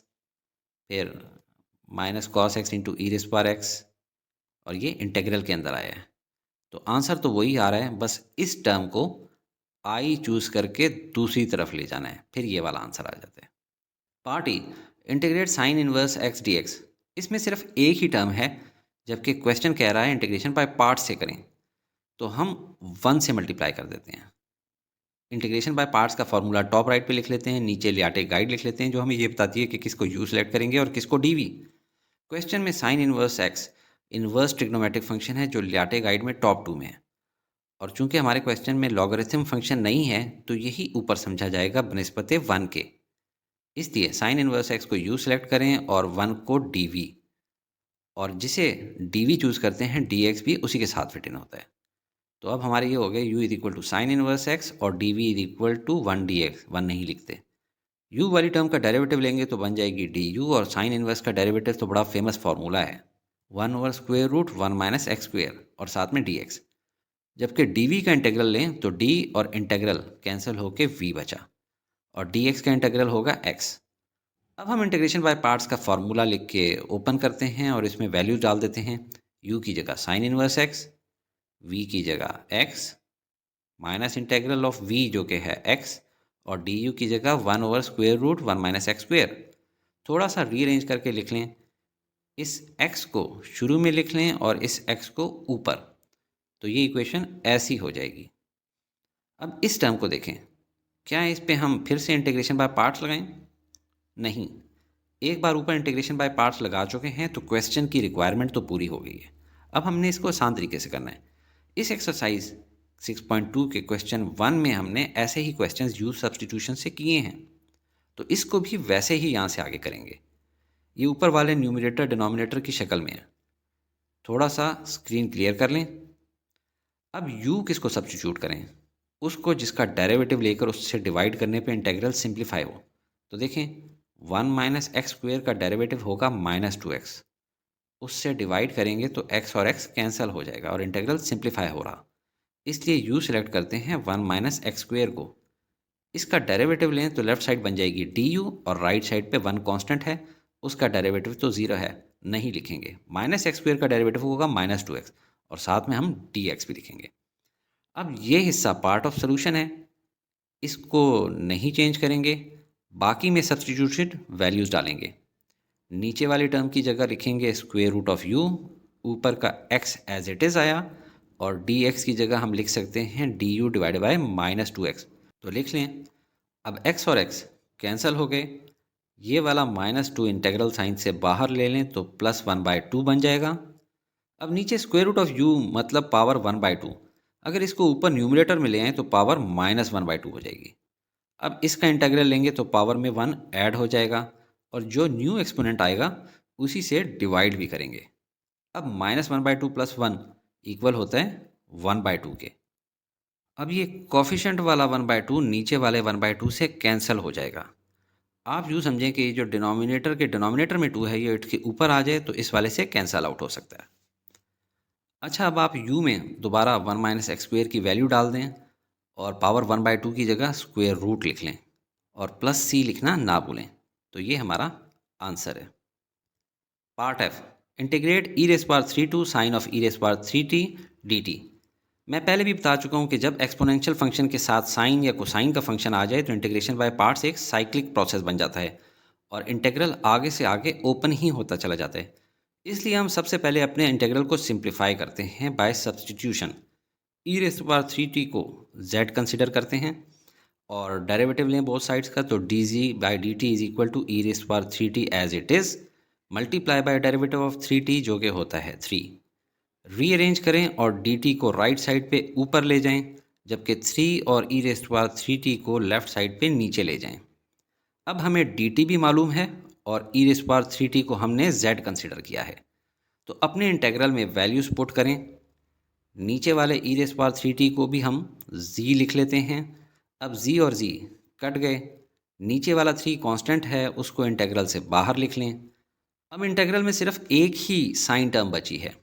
S1: फिर minus cos x into e raise power x, और ये इंटीग्रल के अंदर आया है। तो आंसर तो वही आ रहा है, बस इस टर्म को आई चूज करके दूसरी तरफ ले जाना है, फिर ये वाला आंसर आ जाता है। Part e, integrate sine inverse x d x. इसमें सिर्फ एक ही टर्म है, जबकि क्वेश्चन कह रहा है इंटीग्रेशन बाय पार्ट्स से करें, तो हम 1 से मल्टीप्लाई कर देते हैं। इंटीग्रेशन बाय पार्ट्स का फॉर्मूला टॉप राइट पे लिख लेते हैं, नीचे लियाटे गाइड लिख लेते हैं जो हमें ये बताती है कि किसको यू सेलेक्ट करेंगे और किसको डी वी। क्वेश्चन में sign inverse x inverse trigonometric function है जो लियाटे गाइड में टॉप 2 में है, और चूंकि हमारे क्वेश्चन में लॉगरिथम फंक्शन नहीं है तो यही ऊपर समझा जाएगा बनिस्बत 1 के, इसलिए साइन इनवर्स एक्स को यू सेलेक्ट करें और 1 को डी वी, और जिसे डी वी चूज़ करते हैं डी एक्स भी उसी के साथ फिट इन होता है। तो अब हमारे ये हो गए u is equal to sine inverse x और d v is equal to 1 d x, 1 नहीं लिखते, यू वाली टर्म का डेरिवेटिव लेंगे तो बन जाएगी डी यू, और साइन इनवर्स का डेरिवेटिव तो बड़ा फेमस फार्मूला है, 1/√1 - x² और साथ में dx। जबकि dv का इंटीग्रल लें तो d और इंटीग्रल कैंसिल होके v बचा, और dx का इंटीग्रल होगा x। अब हम इंटीग्रेशन बाय पार्ट्स का फार्मूला लिख के ओपन करते हैं और इसमें वैल्यू डाल देते हैं। u की जगह साइन इनवर्स x, v की जगह x minus integral of v जो कि है x, और du की जगह 1/√1 - x²। थोड़ा सा रीअरेंज करके लिख लें, इस x को शुरू में लिख लें और इस x को ऊपर, तो ये इक्वेशन ऐसी हो जाएगी। अब इस टर्म को देखें, क्या इस पे हम फिर से इंटीग्रेशन बाय पार्ट्स लगाएं? नहीं, एक बार ऊपर इंटीग्रेशन बाय पार्ट्स लगा चुके हैं तो क्वेश्चन की रिक्वायरमेंट तो पूरी हो गई है। अब हमने इसको आसान तरीके से करना है। इस एक्सरसाइज 6.2 के क्वेश्चन 1 में हमने ऐसे ही क्वेश्चन यूज सब्सटीट्यूशन से किए हैं, तो इसको भी वैसे ही यहाँ से आगे करेंगे। ये ऊपर वाले न्यूमरेटर डिनोमिनेटर की शक्ल में है। थोड़ा सा स्क्रीन क्लियर कर लें। अब u किसको सब्स्टिट्यूट करें? उसको जिसका डेरिवेटिव लेकर उससे डिवाइड करने पे इंटीग्रल सिंप्लीफाई हो। तो देखें, 1 - x² का डेरिवेटिव होगा -2x, उससे डिवाइड करेंगे तो x और x कैंसिल हो जाएगा और इंटीग्रल सिंप्लीफाई हो रहा। इसलिए u सिलेक्ट करते हैं 1 - x² को। इसका डेरिवेटिव लें तो लेफ्ट साइड बन जाएगी du, और राइट साइड पे 1 कांस्टेंट है, उसका डेरिवेटिव तो 0 है, नहीं लिखेंगे। -x² का डेरिवेटिव होगा -2x, और साथ में हम dx भी लिखेंगे। अब ये हिस्सा पार्ट ऑफ सोल्यूशन है, इसको नहीं चेंज करेंगे, बाकी में सब्स्टिट्यूटेड वैल्यूज़ डालेंगे। नीचे वाली टर्म की जगह लिखेंगे स्क्वायर रूट ऑफ u, ऊपर का x एज इट इज़ आया, और dx की जगह हम लिख सकते हैं du डिवाइडेड बाय -2x, तो लिख लें। अब x और x कैंसिल हो गए, ये वाला -2 इंटीग्रल साइन से बाहर ले लें तो +1/2 बन जाएगा। अब नीचे स्क्वायर रूट ऑफ u मतलब पावर 1/2, अगर इसको ऊपर न्यूमरेटर में ले आएँ तो पावर -1/2 हो जाएगी। अब इसका इंटीग्रल लेंगे तो पावर में 1 ऐड हो जाएगा, और जो न्यू एक्सपोनेंट आएगा उसी से डिवाइड भी करेंगे। अब -1/2 + 1 इक्वल होता है 1/2 के। अब ये कोफिशिएंट वाला 1/2 नीचे वाले 1/2 से कैंसिल हो जाएगा। आप यूँ समझें कि जो डिनोमिनेटर के डिनोमिनेटर में 2 है, ये इसके ऊपर आ जाए तो इस वाले से कैंसिल आउट हो सकता है। अच्छा, अब आप u में दोबारा 1 - x² की वैल्यू डाल दें और पावर 1/2 की जगह स्क्वायर रूट लिख लें, और +c लिखना ना भूलें। तो ये हमारा आंसर है। Part F, integrate e⁻³ sine of e⁻³ dt। मैं पहले भी बता चुका हूँ कि जब एक्सपोनेंशियल फंक्शन के साथ साइन या कोसाइन का फंक्शन आ जाए तो इंटीग्रेशन बाय पार्ट्स एक साइक्लिक प्रोसेस बन जाता है, और इंटीग्रल आगे से आगे ओपन ही होता चला जाता है। इसलिए हम सबसे पहले अपने इंटीग्रल को सिंप्लीफाई करते हैं बाय सब्स्टिट्यूशन। e⁻³ को z कंसिडर करते हैं और डेरिवेटिव लें बोथ साइड्स का, तो dz/dt is equal to e⁻³ as it is multiply by derivative of 3t जो कि होता है 3। रीअरेंज करें और dt को राइट साइड पे ऊपर ले जाएं, जबकि 3 और e⁻³ को लेफ्ट साइड पे नीचे ले जाएं। अब हमें dt भी मालूम है और e⁻³ को हमने z कंसिडर किया है, तो अपने इंटीग्रल में वैल्यूज़ पुट करें। नीचे वाले e⁻³ को भी हम z लिख लेते हैं। अब z और z कट गए, नीचे वाला 3 कांस्टेंट है, उसको इंटीग्रल से बाहर लिख लें। अब इंटीग्रल में सिर्फ एक ही साइन टर्म बची है।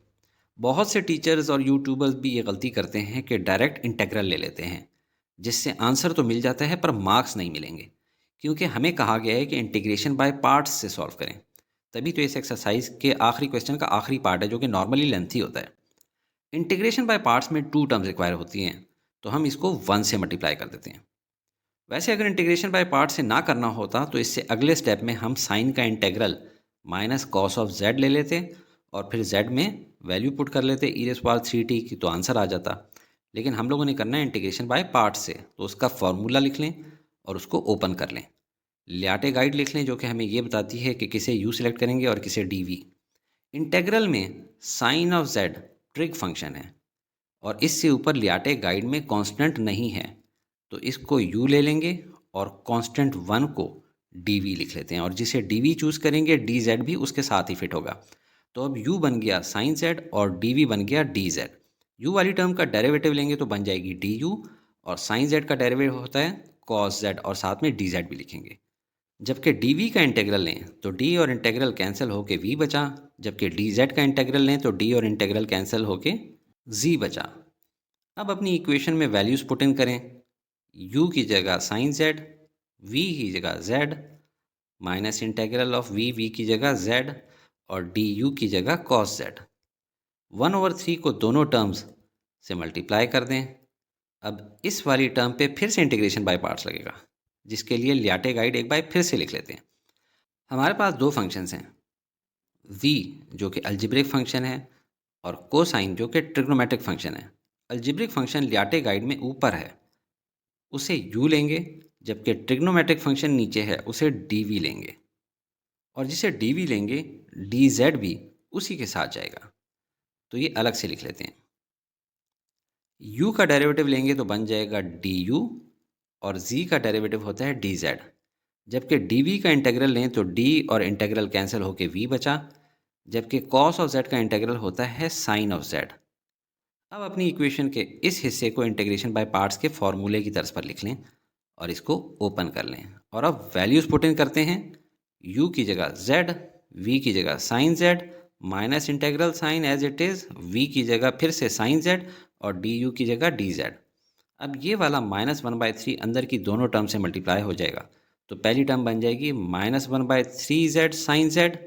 S1: बहुत से टीचर्स और यूट्यूबर्स भी ये गलती करते हैं कि डायरेक्ट इंटीग्रल ले लेते हैं, जिससे आंसर तो मिल जाता है पर मार्क्स नहीं मिलेंगे, क्योंकि हमें कहा गया है कि इंटीग्रेशन बाय पार्ट्स से सॉल्व करें। तभी तो इस एक्सरसाइज के आखिरी क्वेश्चन का आखिरी पार्ट है, जो कि नॉर्मली लेंथी होता है। इंटीग्रेशन बाय पार्ट्स में 2 टर्म्स रिक्वायर होती हैं, तो हम इसको 1 से मल्टीप्लाई कर देते हैं। वैसे अगर इंटीग्रेशन बाय पार्ट से ना करना होता तो इससे अगले स्टेप में हम साइन का इंटीग्रल -cos ऑफ z ले लेते और फिर z में वैल्यू पुट कर लेते e⁻³ की, तो आंसर आ जाता। लेकिन हम लोगों ने करना है इंटीग्रेशन बाय पार्ट से, तो उसका फॉर्मूला लिख लें और उसको ओपन कर लें। लियाटे गाइड लिख लें, जो कि हमें ये बताती है कि किसे u सिलेक्ट करेंगे और किसे dv। इंटीग्रल में sine of z trig function है और इससे ऊपर लियाटे गाइड में कांस्टेंट नहीं है, तो इसको u ले लेंगे और कांस्टेंट 1 को dv लिख लेते हैं, और जिसे dv चूज़ करेंगे dz भी उसके साथ ही फिट होगा। तो अब u बन गया साइन z और dv बन गया dz। u वाली टर्म का डेरिवेटिव लेंगे तो बन जाएगी du, और साइन z का डेरिवेटिव होता है cos z, और साथ में dz भी लिखेंगे। जबकि डी वी का इंटेग्रल लें तो डी और इंटेग्रल कैंसिल होके वी बचा, जबकि डी जेड का इंटेग्रल लें तो डी और इंटेग्रल कैंसिल होके जी बचा। अब अपनी इक्वेशन में वैल्यूज़ पुट इन करें। u की जगह साइन जेड, v की जगह z, minus integral of v की जगह z और du की जगह कॉस z। 1/3 को दोनों टर्म्स से मल्टीप्लाई कर दें। अब इस वाली टर्म पे फिर से इंटीग्रेशन बाय पार्ट्स लगेगा, जिसके लिए लियाटे गाइड एक बार फिर से लिख लेते हैं। हमारे पास दो फंक्शंस हैं, v जो कि अलजेब्रिक फंक्शन है और कोसाइन जो कि ट्रिग्नोमेट्रिक फंक्शन है। अलजेब्रिक फंक्शन लियाटे गाइड में ऊपर है, उसे u लेंगे, जबकि ट्रिग्नोमेट्रिक फंक्शन नीचे है, उसे dv लेंगे। और जिसे dv लेंगे dz भी उसी के साथ जाएगा, तो ये अलग से लिख लेते हैं। u का डेरिवेटिव लेंगे तो बन जाएगा du और z का डेरिवेटिव होता है dz, जबकि dv का इंटीग्रल लें तो d और इंटीग्रल कैंसिल होके v बचा, जबकि cos ऑफ z का इंटीग्रल होता है sin ऑफ z। अब अपनी इक्वेशन के इस हिस्से को इंटीग्रेशन बाय पार्ट्स के फॉर्मूले की तर्ज पर लिख लें और इसको ओपन कर लें। और अब वैल्यूज़ पुट इन करते हैं। u की जगह z, v की जगह sine z, minus integral sine as it is, v की जगह फिर से साइन z और du की जगह dz। अब ये वाला -1/3 अंदर की दोनों टर्म से मल्टीप्लाई हो जाएगा, तो पहली टर्म बन जाएगी -1/3z साइन z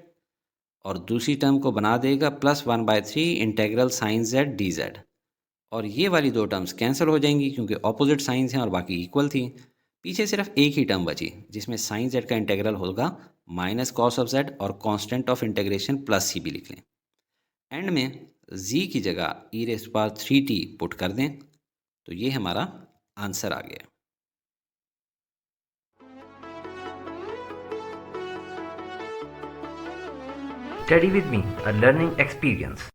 S1: और दूसरी टर्म को बना देगा +1/3 इंटेग्रल साइन z dz। और ये वाली दो टर्म्स कैंसिल हो जाएंगी क्योंकि ऑपोजिट साइंस हैं और बाकी इक्वल थी। पीछे सिर्फ एक ही टर्म बची, जिसमें साइन जेड का इंटीग्रल होगा माइनस कॉस ऑफ जेड और कांस्टेंट ऑफ इंटीग्रेशन प्लस सी भी लिख लें। एंड में जी की जगह e⁻³ पुट कर दें, तो ये हमारा आंसर आ गया।
S2: Study with me, a learning experience.